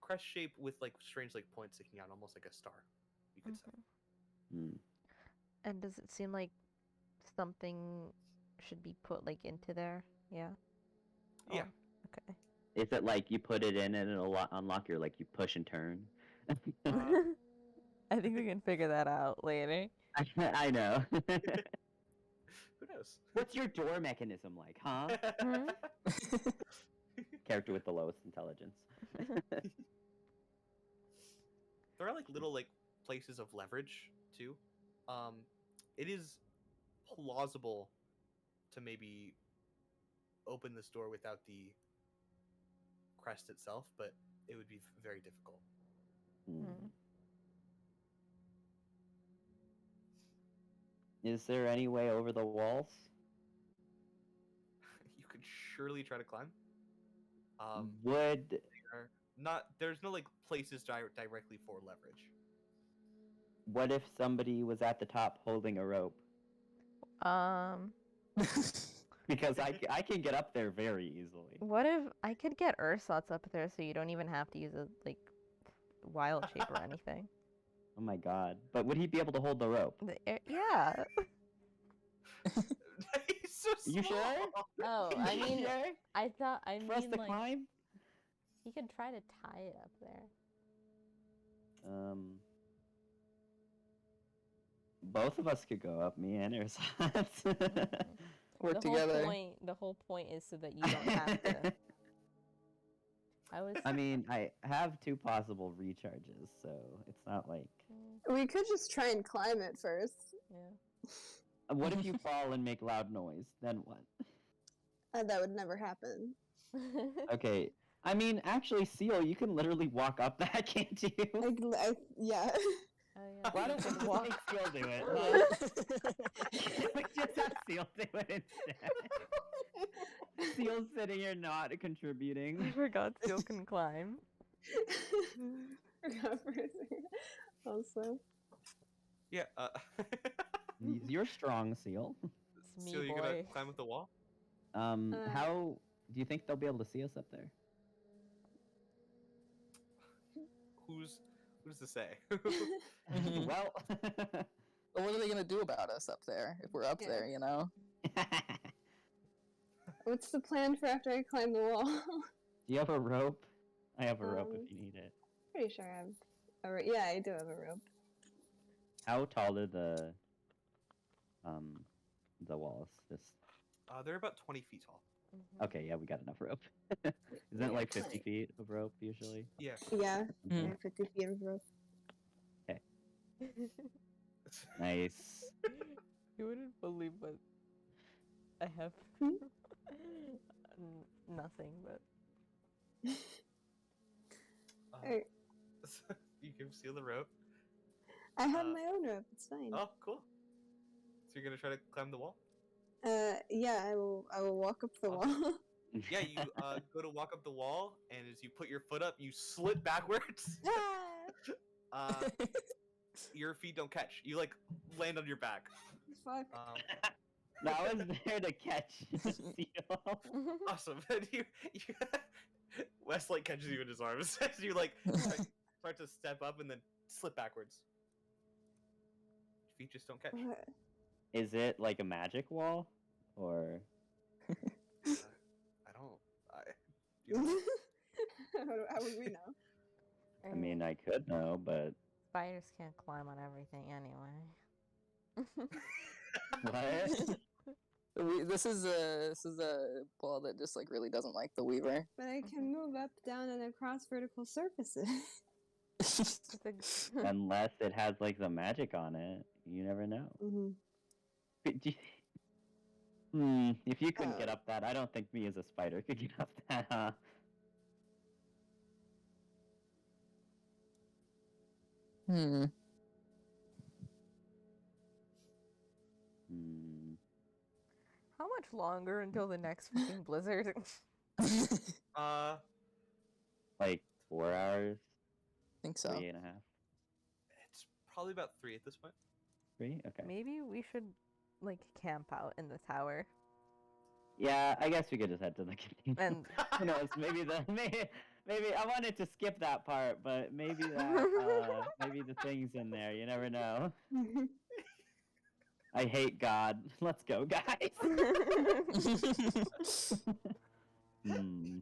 Crest shape with like strange like points sticking out, almost like a star, you could say. Mhm. Hmm. And does it seem like something should be put like into there? Yeah. Yeah. Or- okay. Is it like you put it in and it'll unlock your like you push and turn? I think we can figure that out later. I know. Who knows? What's your door mechanism like, huh? Hmm? Character with the lowest intelligence. There are like little like places of leverage too. It is plausible to maybe open this door without the crest itself, but it would be very difficult. Hmm. Is there any way over the walls? You could surely try to climb. Would There's no like places directly for leverage. what if somebody was at the top holding a rope? Because I can get up there very easily. What if I could get Ursats up there so you don't even have to use a like wild shape or anything? Oh my god! But would he be able to hold the rope? Yeah. He's so You sure? small. Oh, I mean, Sure? I thought I For us mean to like climb? he could try to tie it up there. Both of us could go up. Me and Ursat. Work the together. The whole point is so that you don't have to. I mean, I have 2 possible recharges, so it's not like. We could just try and climb it first. Yeah. What if you fall and make loud noise? Then what? That would never happen. Okay. I mean, actually, Seal, you can literally walk up that, can't you? Yeah. Oh yeah. Why you don't could we walk. make Seal do it? We just have Seal do it instead. Seal's sitting here not I contributing. forgot Seal can climb. Forgot for a second. Also. Yeah. You're strong, Seal. It's me, So you're boy. gonna climb up the wall? How do you think they'll be able to see us up there? Who does this say? Mhm. Well, But what are they gonna do about us up there if we're up Yeah. there? You know. What's the plan for after I climb the wall? do you have a rope? I have a rope Um, if you need it. Pretty sure I have a rope. Yeah, I do have a rope. How tall are the walls? Just They're about 20 feet tall. Mhm. okay. Yeah, we got enough rope. Isn't it like 50 feet of rope usually? Yeah. Yeah, I Mm. have 50 feet of rope. Nice. You wouldn't believe what I have. Hmm? Nothing, but Alright. You can seal the rope. I have Uh, my own rope. It's fine. Oh, cool. So you're gonna try to climb the wall? Yeah, I will walk up the wall. Yeah, you go to walk up the wall, and as you put your foot up, you slip backwards. Ah, Your feet don't catch. You like land on your back. fuck. I was there to catch the seal. Awesome. And you Westlake catches you in his arms as you like start to step up and then slip backwards. Your feet just don't catch. What? Is it like a magic wall, or I don't. You know, How would we know? I mean, I could know, but spiders can't climb on everything anyway. what? This is a ball that just like really doesn't like the Weaver. But I can move up, down, and across vertical surfaces. It's a- Unless it has like the magic on it, you never know. hmm If you couldn't get Oh. up that, I don't think me as a spider could get up that. Huh? Hmm. Hmm. How much longer until the next fucking blizzard? uh, Like 4 hours, think so. 3.5. it's probably about 3 at this point. 3? Okay. Maybe we should like camp out in the tower Yeah, I guess we could just head to the canteen. and Who knows? Maybe I wanted to skip that part, but maybe that maybe the thing's in there. You never know. I hate God. Let's go, guys. Hmm.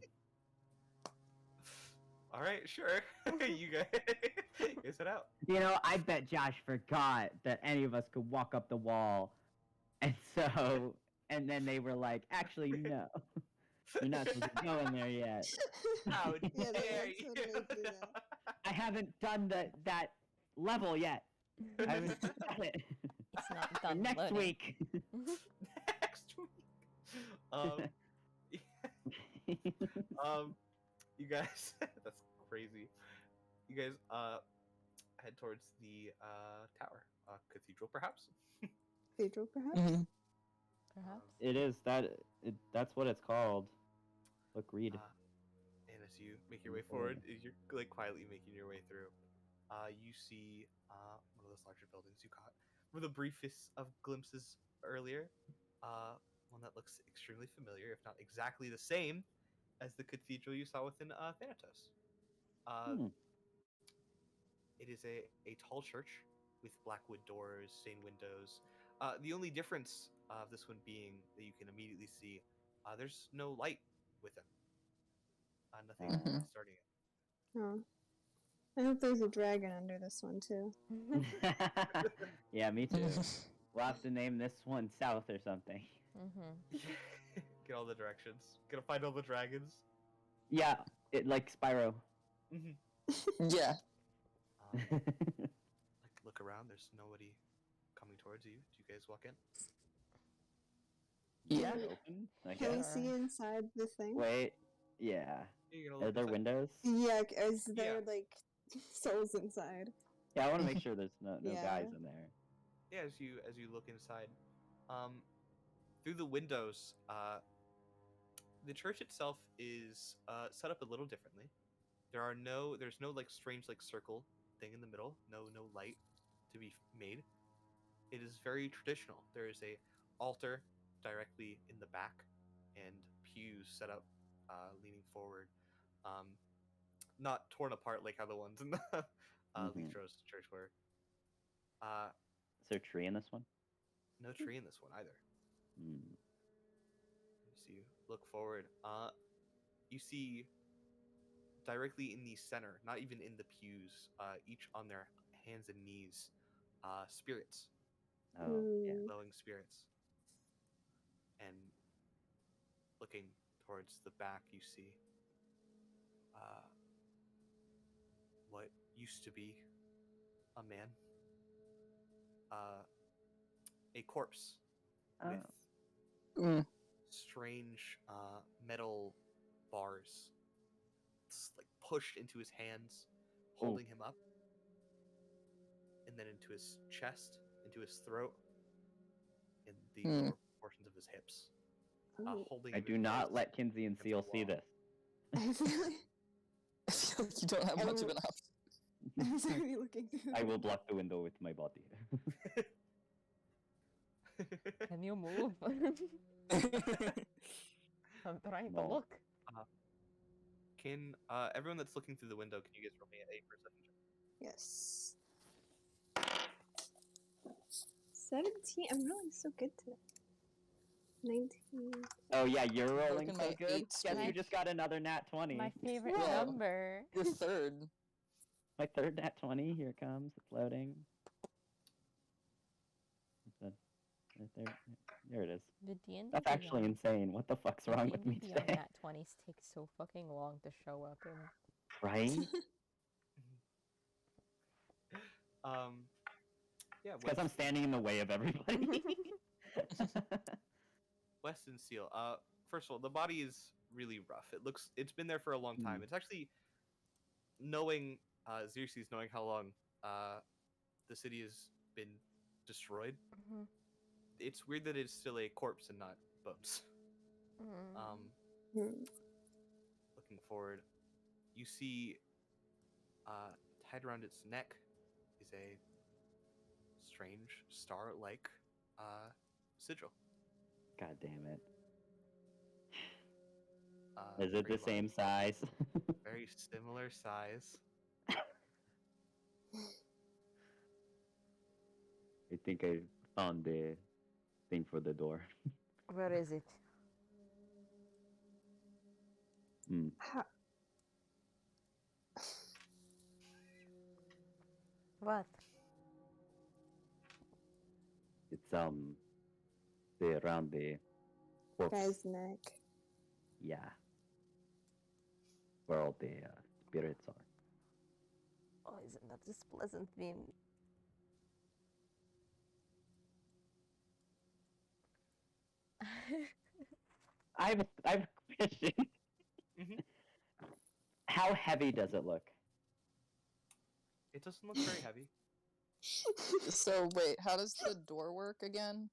All right, sure. You guys head out. You know, I bet Josh forgot that any of us could walk up the wall, and then they were like, "Actually, no, you're not supposed to go in there yet." How Yeah, dare that's you? what I do that. I haven't done that level yet. I haven't done it. it's not done Next loading. week. Next week. You guys, that's crazy. You guys, head towards the tower, cathedral, perhaps. Cathedral, perhaps? Mhm. Perhaps. It is that's what it's called. Look, read. And as you make your way forward, as you're like quietly making your way through, you see one of those larger buildings you caught with the briefest of glimpses earlier. One that looks extremely familiar, if not exactly the same as the cathedral you saw within Thanatos. Hmm. It is a tall church with black wood doors, stained windows. The only difference of this one being that you can immediately see there's no light within. Nothing Mhm. starting it. Oh. I hope there's a dragon under this one, too. Yeah, me too. We'll have to name this one South or something. Get all the directions. Gonna find all the dragons. Yeah, it like Spyro. Yeah. Like look around. There's nobody coming towards you. Do you guys walk in? Yeah. Open, I Can we guess. see inside the thing? Wait, yeah. You're gonna Are look there inside? windows? Yeah, is Yeah. there, like, souls inside? Yeah, I want to make sure there's no Yeah. guys in there. Yeah, as you look inside, through the windows, the church itself is set up a little differently. There's no like strange like circle thing in the middle. No light to be made. It is very traditional. There is a altar directly in the back, and pews set up, leaning forward, not torn apart like how the ones in the Leaktros church were. Is there a tree in this one? No tree in this one either. Hmm. As you look forward, you see directly in the center, not even in the pews, each on their hands and knees, spirits, Oh, yeah. glowing spirits. And looking towards the back, you see what used to be a man, a corpse with Mm. strange metal bars like pushed into his hands, holding him up, and then into his chest, into his throat, and the lower portions of his hips. Ooh. holding. I in do his not hands let Kinsey and against the Seal see wall. this. I feel like I feel like you don't have much of an option. I'm sorry looking through. I will block the window with my body. Can you move? I'm trying to No. look. Can everyone that's looking through the window, can you guys roll me a perception check? Yes. 17. I'm rolling so good today. 19. Oh yeah, you're rolling Broken so my good. 8 Guess you streak. just got another nat 20. My favorite Whoa. number. Your third. My third nat 20. Here it comes. It's loading. Right there. There it is. The D&D That's actually insane. What the fuck's wrong with me Beyond today? Nat 20s take so fucking long to show up in. Right? Yeah, Because I'm standing in the way of everybody. West and Seal. First of all, the body is really rough. It's been there for a long time. Mm. It's actually knowing Xerxes, knowing how long the city has been destroyed. Mhm. It's weird that it's still a corpse and not bones. Mm. Hmm. Looking forward, you see tied around its neck is a strange star-like sigil. God damn it. Uh, Is it the very same large, size? very similar size. I think I found the thing for the door. Where is it? Hmm. Ha- What? It's around the corpse. Guy's neck. Yeah. Where all the spirits are. Oh, isn't that this pleasant theme? I have a question. Mhm. How heavy does it look? It doesn't look very heavy. So wait, how does the door work again?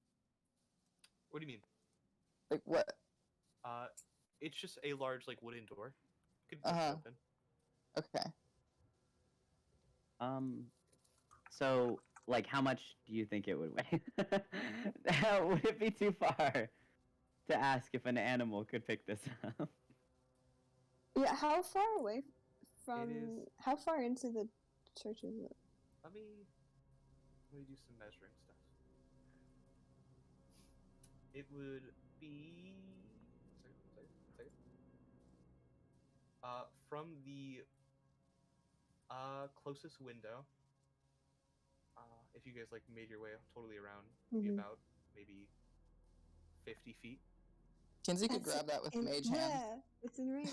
What do you mean? Like what? It's just a large like wooden door. You could push it Uh-huh. open. Okay. So, like, how much do you think it would weigh? Would it be too far to ask if an animal could pick this up? Yeah, how far away from. is- How far into the church is it? Let me do some measuring stuff. It would be second. From the closest window. If you guys like made your way totally around, be Mhm. about maybe 50 feet. Kinsey could That's grab that with in- mage hand. Yeah, it's in range.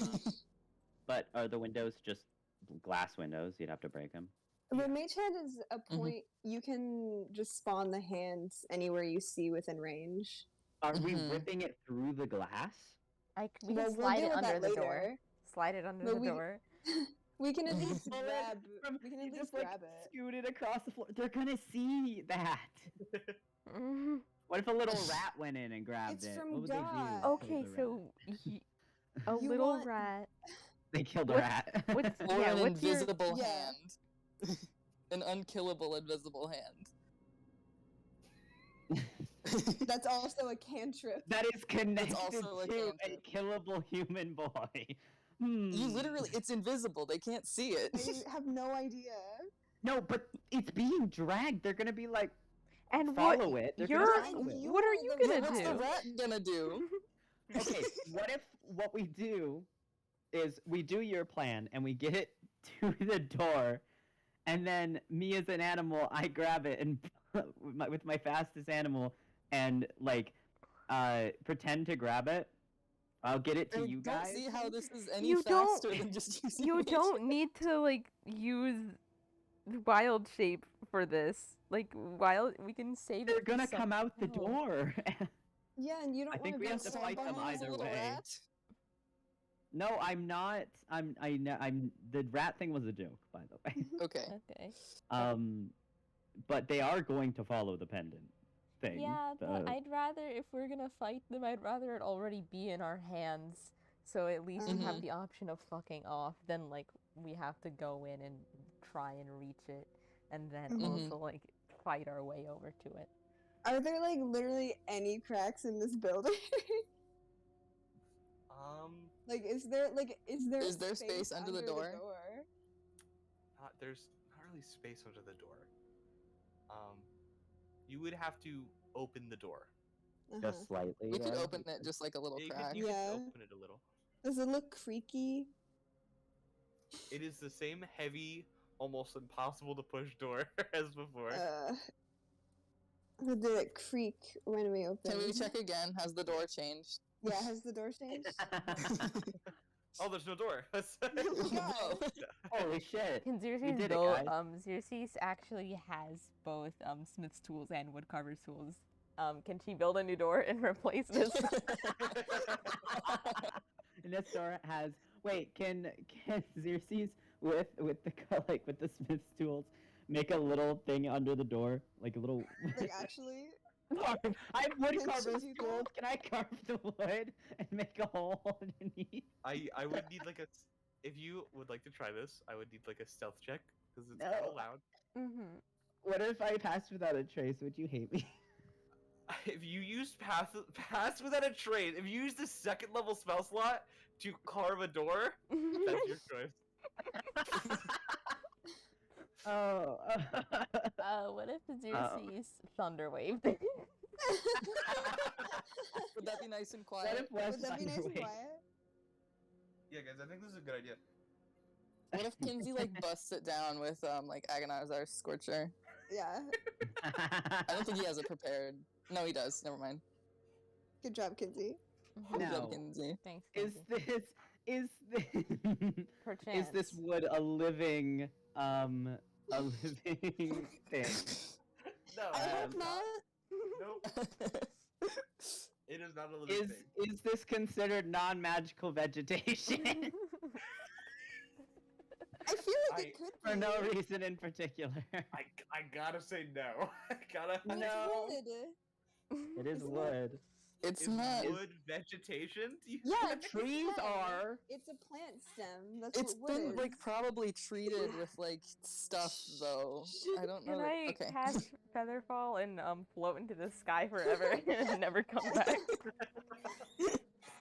But are the windows just glass windows? You'd have to break them. But mage hand is a Mm-hmm. point you can just spawn the hands anywhere you see within range. Are we Mhm. ripping it through the glass? We Well, can we'll slide deal it with under that the door. later. Slide it under But the we- door. We can at least Pull it grab. from- We can you at least just, like, grab it. scoot it across the floor. They're gonna see that. Mhm. What if a little rat went in and grabbed It's it? from What would God. they do? to Okay, the rat? so a You little want- rat. They killed a what's- rat. what's- Or Yeah, an what's your- invisible Yeah. hand. An unkillable invisible hand. That's also a cantrip. That is connected also a to a cantrip. killable human boy. You Hmm. literally, it's invisible. They can't see it. I have no idea. No, but it's being dragged. They're gonna be like, And follow what? it. They're You're. gonna follow it. What are you the gonna What's the do? rat gonna do? Okay, what if what we do is we do your plan and we get it to the door, and then me as an animal, I grab it and with my fastest animal and like pretend to grab it. I'll get it to I you don't guys. see how this is any You don't- faster than just using You mage don't need to like use wild shape for this. Like wild, we can save They're it. for gonna some- come out the No. door. Yeah, and you don't I think want we to have to stomp fight on them them. As a either little way. rat? No, I'm not. I'm. The rat thing was a joke, by the way. Okay. Okay. But they are going to follow the pendant. thing. Yeah, but the- I'd rather, if we're gonna fight them, I'd rather it already be in our hands, so at least we have Mhm. the option of fucking off, than like we have to go in and try and reach it, and then Mhm. also like fight our way over to it. Are there like literally any cracks in this building? Like, is there Is there space under the door? There's not really space under the door. You would have to open the door. just slightly. We could though, open it just like a little You crack. could Yeah. open it a little. Does it look creaky? It is the same heavy, almost impossible to push door as before. Did it creak when we opened? Can we check again? Has the door changed? Yeah, has the door changed? Oh, there's no door. God. Holy shit! Can did Xerxes it, though? guys. Xerxes actually has both Smith's tools and woodcarver's tools. Can she build a new door and replace this? And this door has. Wait, can Xerxes with the Smith's tools make a little thing under the door, like a little? Like, actually? Carve. I have wood Can she carver's do tools. Can I carve the wood and make a hole underneath? I would need like a. If you would like to try this, I would need like a stealth check because it's kind No. of loud. Mm-hmm. What if I passed without a trace? Would you hate me? If you used pass without a trace, if you use the second level spell slot to carve a door, that's your choice. Oh. What if Xerxes thunder waved it? Would that be nice and What quiet? if Wes Would that be nice and Thunderwave- quiet? Yeah, guys, I think this is a good idea. What if Kinsey like busts it down with like Agonizar Scorcher? Yeah. I don't think he has it prepared. No, he does. Never mind. Good job, Kinsey. Good job, No. Kinsey. Thanks, Is Kinsey. this Perchance. is this wood a living thing? No, I hope Um, not. Nope. It is not a living thing. Is this considered non-magical vegetation I feel like it could be. for no reason in particular? I gotta say no. I gotta. But No. it's wood. It is Isn't it? wood. It's Is not. wood vegetation? Do you Yeah, think? it's a Trees plant. are. It's a plant stem. That's It's what wood been is. like probably treated with like stuff though. I don't know. Can I Okay. cast Featherfall and float into the sky forever and never come back?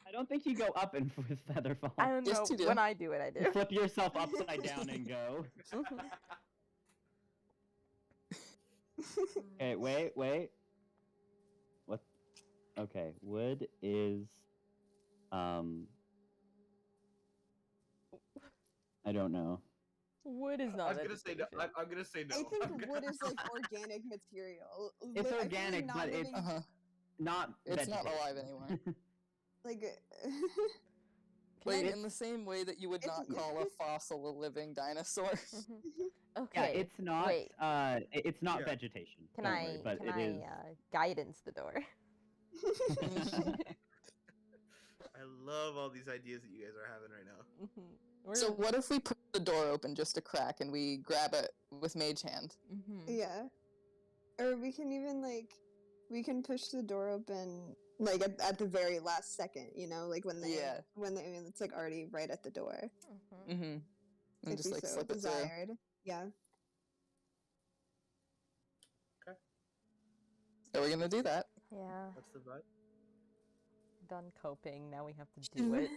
I don't think you go up and with Featherfall. I don't Yes, know. you do. When I do it, I You do. flip yourself upside down and go. Mhm. Okay, wait. What? Okay, wood is, I don't know. Wood is I not was gonna say no. vegetation. I'm gonna say no. I think I'm wood is like organic material. It's I feel like organic, but non-living- Uh-huh. Not. It's not vegetation. alive anymore. like. Wait, I- in the same way that you would It's- not call a fossil a living dinosaur. Mhm. Yeah, Okay. it's not. wait. It's not Yeah. vegetation. Can don't I worry, but can it I is. guidance the door? I love all these ideas that you guys are having right now. Mhm. So what if we put the door open just a crack and we grab it with mage hand? Mhm. Yeah. Or we can even we can push the door open like at the very last second, you know, like when they Yeah. it's like already right at the door. Mhm. Mm-hmm. And If just we like so slip it through. desired. Yeah. So we're gonna do that. Yeah. What's the vibe? Done coping. Now we have to do it.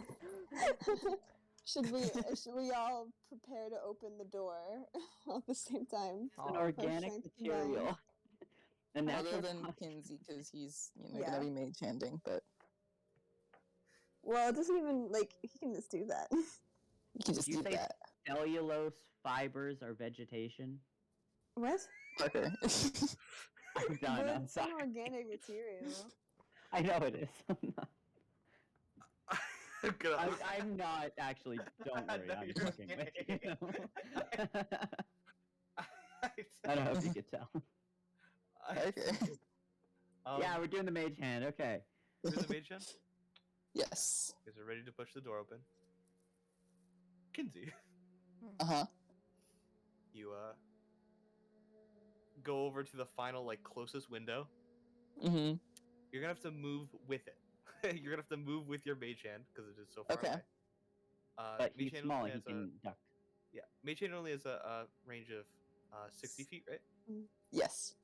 should we all prepare to open the door all at the same time? It's an Aw. organic strength combined. material. A Other natural than con- Kinsey, because he's Yeah. gonna be mage handing, but Well, it doesn't even he can just do that. you can just You do say that. cellulose fibers are vegetation. What? Parker. I'm done. But I'm it's an sorry. organic material. I know it is. I'm not. Good. I'm not actually. Don't I worry. know I'm you're fucking with okay. you. I don't know if you could tell. Okay. Yeah, we're doing the mage hand. Okay. Do the mage hand? Yes. You guys are ready to push the door open. Kinsey, Uh-huh. you go over to the final closest window Mm-hmm. You're gonna have to move with it. You're gonna have to move with your mage hand because it is so far Okay. away. But Mage he's hand small only and he has can duck. yeah, mage hand only has a range of 60 feet, right? Yes.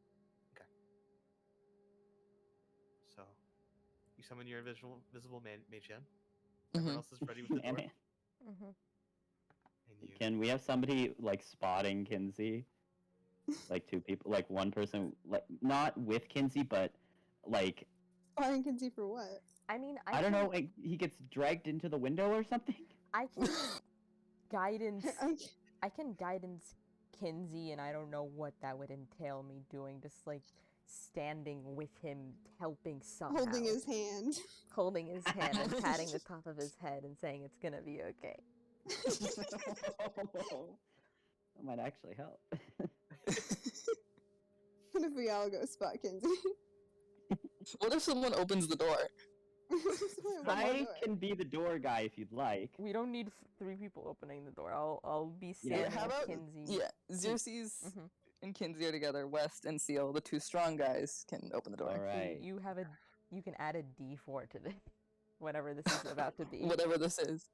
So you summon your visible mage hand. Everyone Mm-hmm. else is ready with the door, Man, Mm-hmm. and you. can we have somebody like spotting Kinsey? Like two people, like one person, like not with Kinsey, but like Spotting Kinsey for what? I mean, I don't know, like he gets dragged into the window or something. I can guidance. I, I can guidance Kinsey, and I don't know what that would entail me doing. Just like standing with him, helping somehow, holding his hand. holding his hand and patting the top of his head and saying it's gonna be okay. That might actually help. What if we all go spot Kinsey? What if someone opens the door? I can be the door guy if you'd like. We don't need 3 people opening the door. I'll be Yeah, standing how with about Kinsey. yeah, Xerxes Mhm. and Kinsey are together. West and Seal, the two strong guys, can open the door. All right. You have you can add a D4 to this, whatever this is about to be. Whatever this is.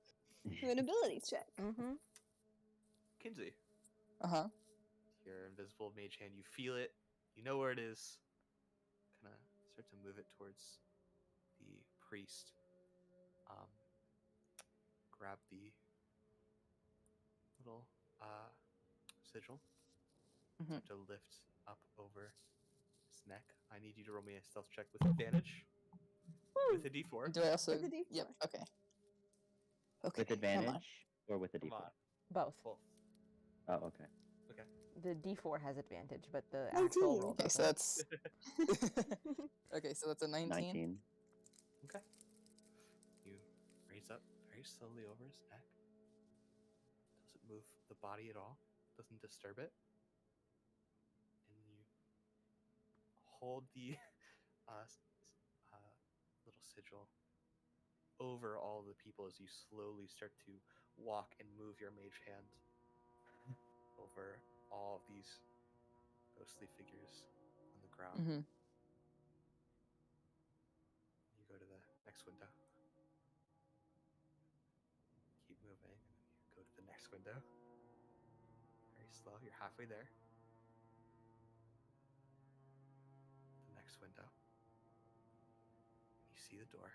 Do an ability check. Mm-hmm. Kinsey, Uh-huh. your invisible mage hand, you feel it, you know where it is. Kind of start to move it towards the priest. Grab the little sigil. Mhm. To lift up over his neck. I need you to roll me a stealth check with advantage. With a d4. Do I also With a D4. Yep, okay. Okay. With come on. advantage or with a Come D4? on. Both. Both. Oh, okay. The D4 has advantage, but the 19. actual roll Okay, so doesn't. that's Okay, so that's a 19. 19. Okay. You raise up very slowly over his neck. Doesn't move the body at all. Doesn't disturb it. And you hold the little sigil over all the people as you slowly start to walk and move your mage hand over all of these ghostly figures on the ground. Mm-hmm. You go to the next window. Keep moving, and then you go to the next window. Very slow. You're halfway there. The next window. You see the door.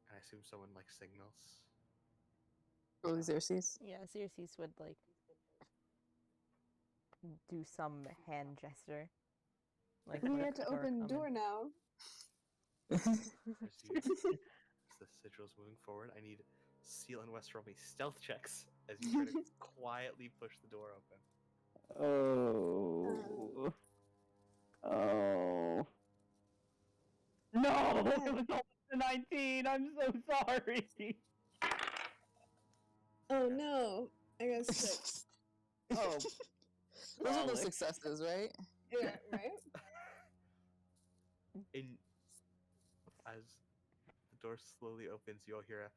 And I assume someone like signals. Oh, Xerxes. Yeah, Xerxes would like do some hand gesture. Like We with have to or open the comment. door now. As the sigil's moving forward, I need Seal and West roll me stealth checks as you try to quietly push the door open. Oh. Oh. No! It was almost a 19! I'm so sorry! Oh no. I got 6. Oh. Those are the Alex. successes, right? Yeah, right? And as the door slowly opens, you'll hear a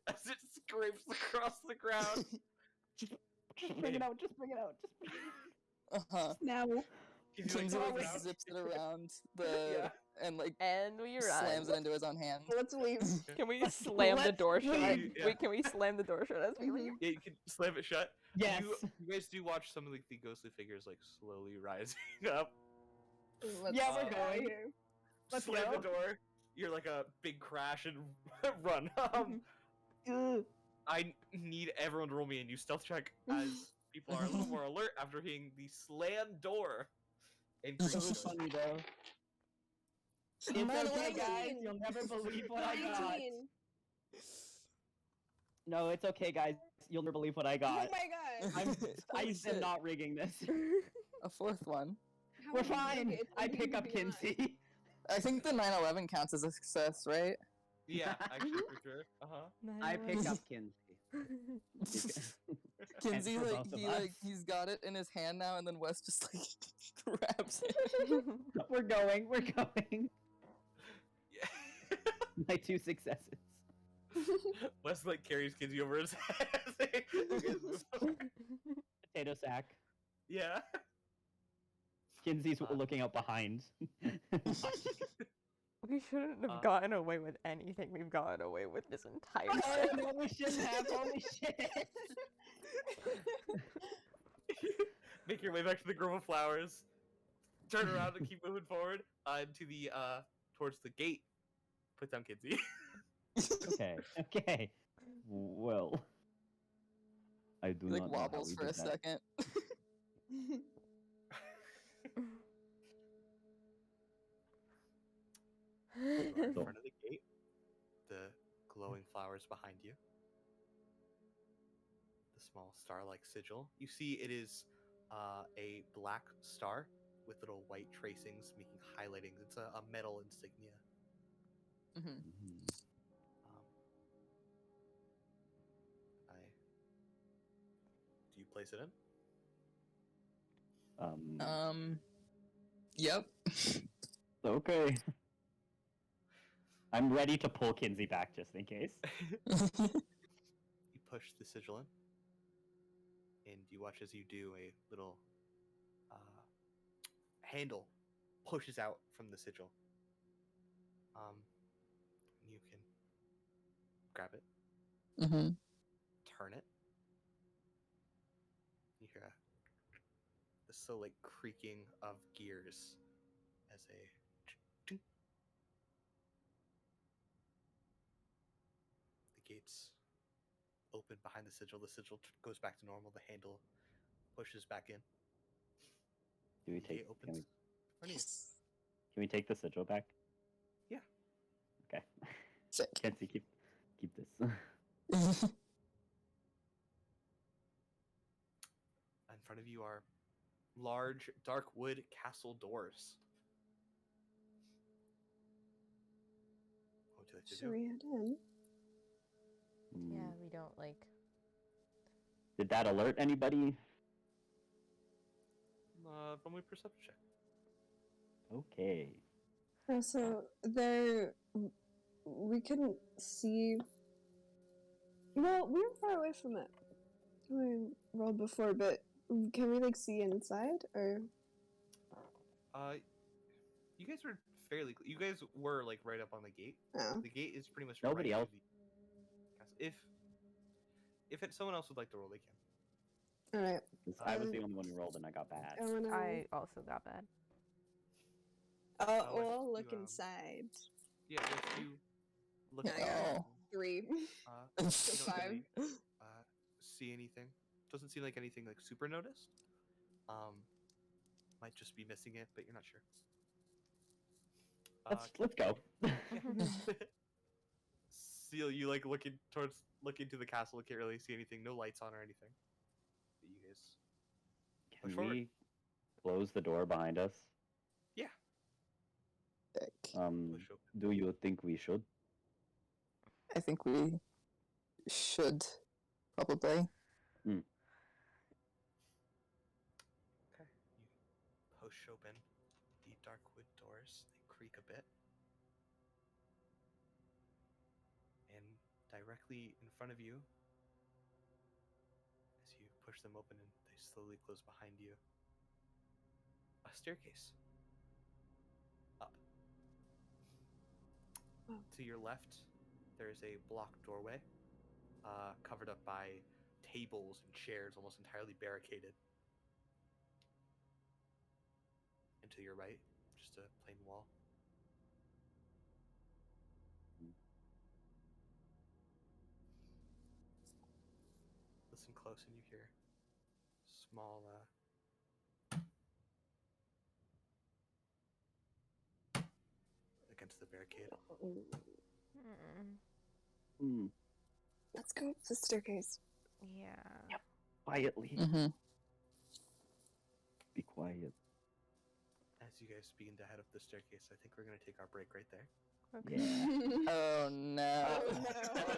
as it scrapes across the ground. Just bring it out, just bring it out, just bring it Uh-huh. Now. He's like, Kinsey "Oh, like wait." zips it around the Yeah. and like And we slams run. it into his own hand. Let's leave. Can we slam the Let's door shut? leave. Yeah. Wait, can we slam the door shut as we leave? Yeah, you can slam it shut. Yes! You guys do watch some of the ghostly figures like slowly rising up. Let's Yeah, we're get outta going. here. Let's Slam go. the door. You're like a big crash and run. Ugh. I need everyone to roll me a new stealth check as people are a little more alert after hearing the slam door. And It was funny though. It's okay, 9/11. guys. You'll never believe what I got. 19. No, it's okay, guys. You'll never believe what I Oh got. my god. I Holy am shit. not rigging this. A fourth one. How We're would you do fine. it? It's I like pick you up could be on. Kinsey. I think the 9/11 counts as a success, right? Yeah, actually, for sure. I pick up Kinsey. Kinsey for like both of he us. like he's got it in his hand now, and then Wes just like grabs it. We're going. We're going. Yeah. My 2 successes. Wes like carries Kinsey over his head. You guys move. potato sack. Yeah. Kinsey's Uh, looking out behind. We shouldn't have Uh, gotten away with anything we've gotten away with this entire Oh, trip. no, we shouldn't have. Holy shit. Make your way back to the grove of flowers. Turn around and keep moving forward to the towards the gate. Put down Kinsey. Okay. Okay. Well, I do Like not know how wobbles we for a did that. second. You are in So- front of the gate. The glowing flowers behind you. The small star-like sigil. You see, it is a black star with little white tracings, making highlightings. It's a metal insignia. Mhm. Mhm. Do you place it in? Yep. Okay. I'm ready to pull Kinsey back just in case. You push the sigil in, and you watch as you do a little handle pushes out from the sigil. You can grab it, hmm turn it. You hear the slow like creaking of gears as a tink. The gates open behind the sigil. The sigil goes back to normal. The handle pushes back in. Do we The take? gate Can opens. we, in front of you. can we take the sigil back? Yeah. Okay. Sick. Kinsey, keep this. In front of you are large dark wood castle doors. What would you like to Should do? we head in? Yeah, Hmm. we don't like. Did that alert anybody? From a perception check. Okay. Also, there we couldn't see. Well, we were far away from it. We rolled before, but can we like see inside or? You guys were fairly. You guys were like right up on the gate. Oh. The gate is pretty much Nobody right else. to the castle. If someone else would like to roll, they can. All right. 'Cause I was Um, the only one who rolled and I got bad. I wanna. I also got bad. Oh, Oh, well, if I'll look you, inside. Yeah, if you look Yeah, I around, got 3. you don't So 5. really, see anything. Doesn't seem like anything like super noticed. Might just be missing it, but you're not sure. Let's go. Seal, you like look into the castle. Can't really see anything. No lights on or anything. But you guys, Can Push forward. we close the door behind us? yeah, Sick. push open. Do you think we should? I think we should probably. Okay. You push open the dark wood doors. They creak a bit. And directly in front of you, as you push them open and they slowly close behind you, a staircase up. Wow. To your left, there's a blocked doorway, covered up by tables and chairs, almost entirely barricaded. And to your right, just a plain wall. Listen close and you hear small against the barricade. Hmm. Let's go up the staircase. Yeah. Quietly. Mm-hmm. Be quiet. As you guys begin to head up the staircase, I think we're going to take our break right there. Okay. Yeah. Oh no. Oh, no.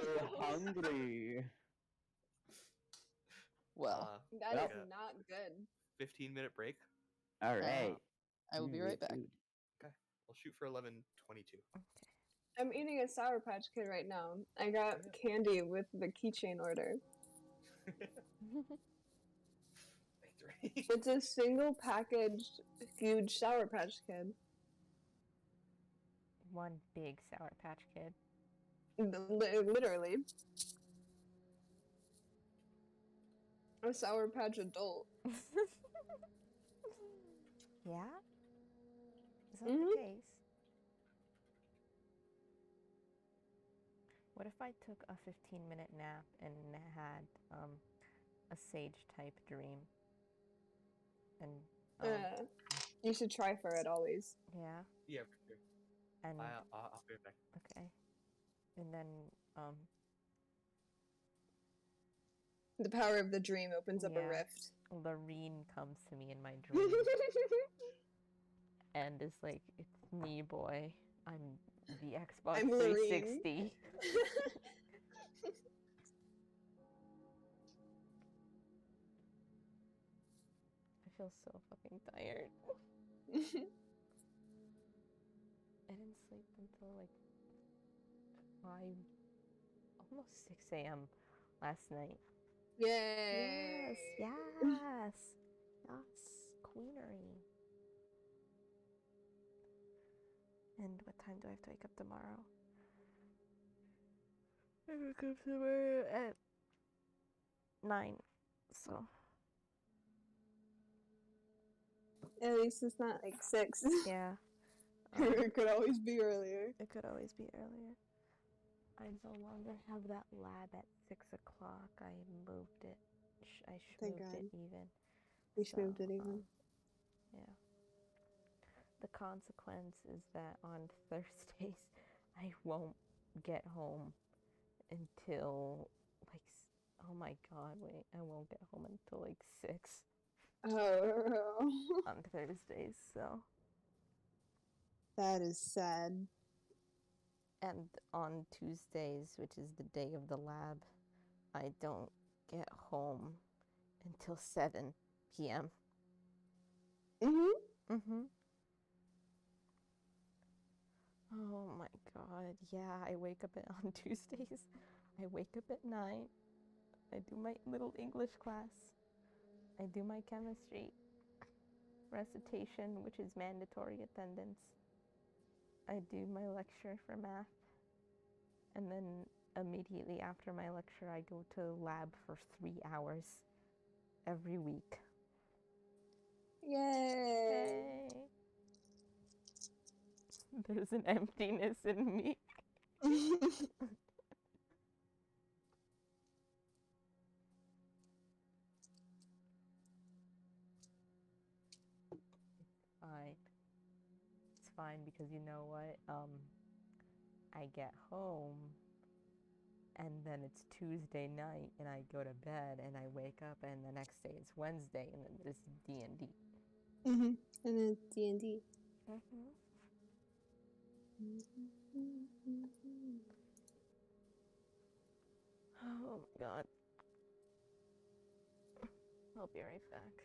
So hungry. Well, That Well- is not good. 15-minute break. All right. I will be right back. We'll shoot for 11:22. I'm eating a Sour Patch Kid right now. I got candy with the keychain order. It's a single packaged huge Sour Patch Kid. One big Sour Patch Kid. Literally. A Sour Patch adult. Yeah? Is that Mhm. the case? What if I took a 15-minute nap and had a sage type dream? And You should try for it always. yeah, Yeah, for sure. and I'll be right back. okay, and then The power of the dream opens up a Yeah. rift. Lorene comes to me in my dream and is like, "It's me, boy. I'm the Xbox I'm Lorene." 360." I feel so fucking tired. I didn't sleep until like 5, almost 6 a.m. last night. Yay! Yes, yes, queenery. And what time do I have to wake up tomorrow? I wake up tomorrow at 9, so At least it's not like 6. yeah. It could always be earlier. It could always be earlier. I no longer have that lab at 6 o'clock. I moved it. I Thank moved God. it even. We moved it even. Yeah. The consequence is that on Thursdays I won't get home until like oh my god, wait, I won't get home until like 6 Oh, on Thursdays, so. that is sad. And on Tuesdays, which is the day of the lab, I don't get home until 7 p.m. Mm-hmm. Oh my god, yeah, I wake up on Tuesdays. I wake up at 9. I do my little English class. I do my chemistry recitation, which is mandatory attendance. I do my lecture for math. And then immediately after my lecture, I go to lab for 3 hours every week. Yay! Hey. There's an emptiness in me. Fine. It's fine because you know what? I get home and then it's Tuesday night and I go to bed and I wake up and the next day it's Wednesday and then there's D&D. Mm-hmm. And then D&D. Mm-hmm. Oh my god. I'll be right back.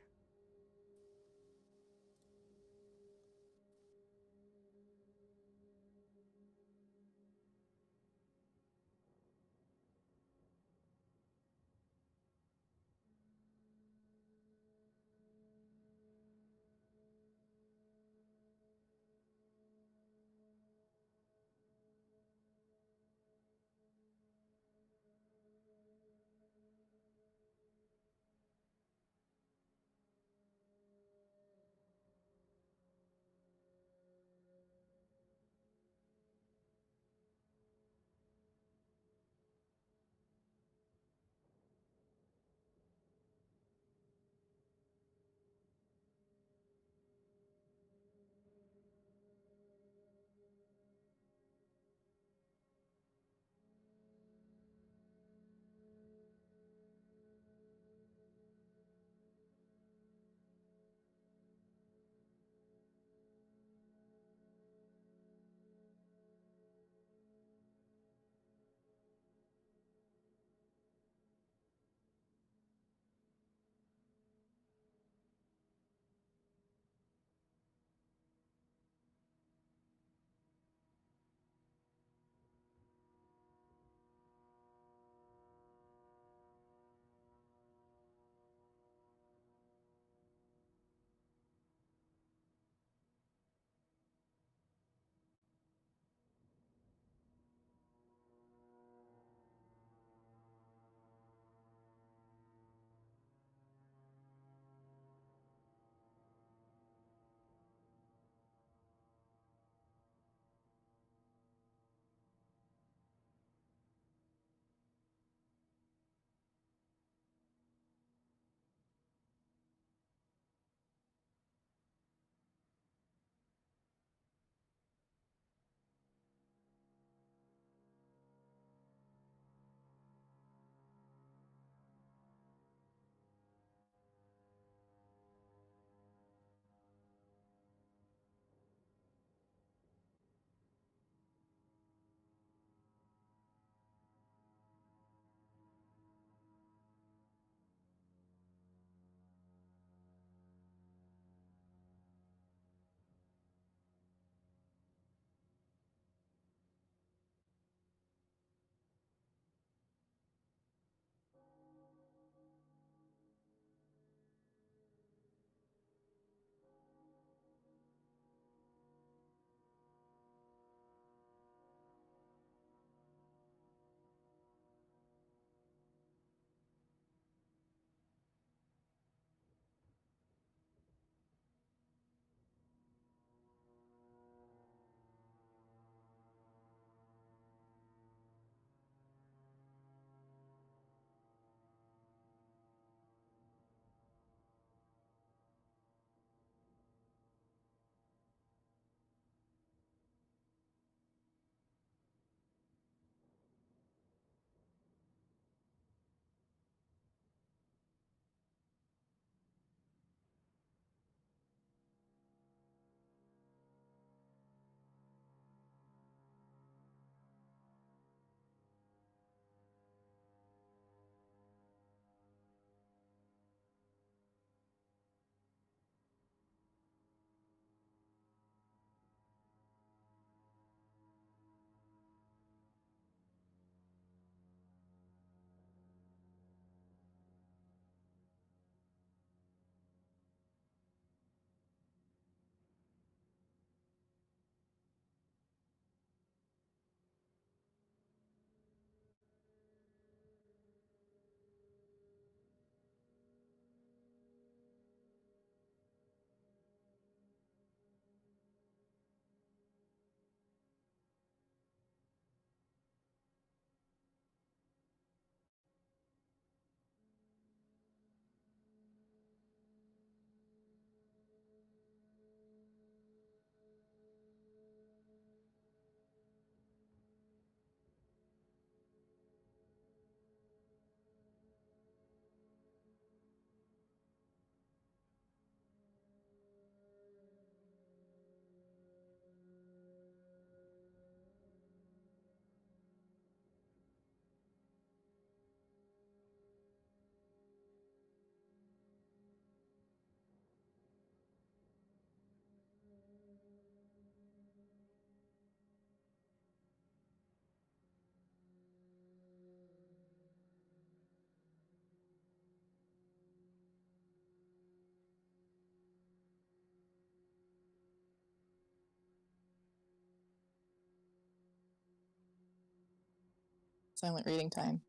Silent reading time.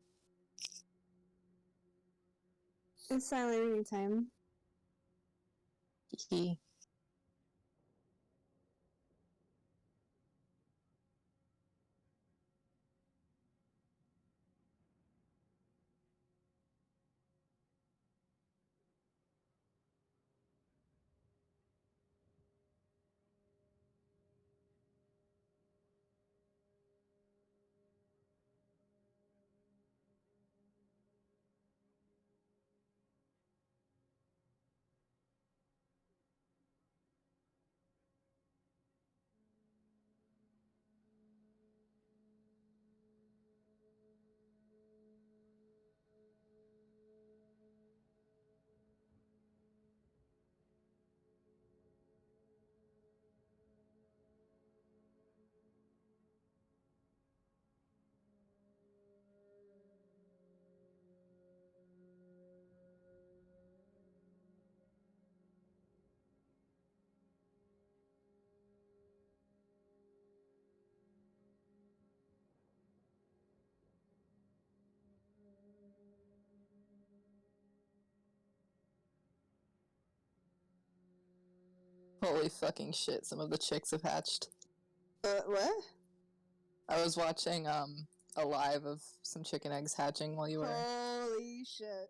It's silent reading time. Hee. Holy fucking shit, some of the chicks have hatched. What? I was watching a live of some chicken eggs hatching while you were Holy shit.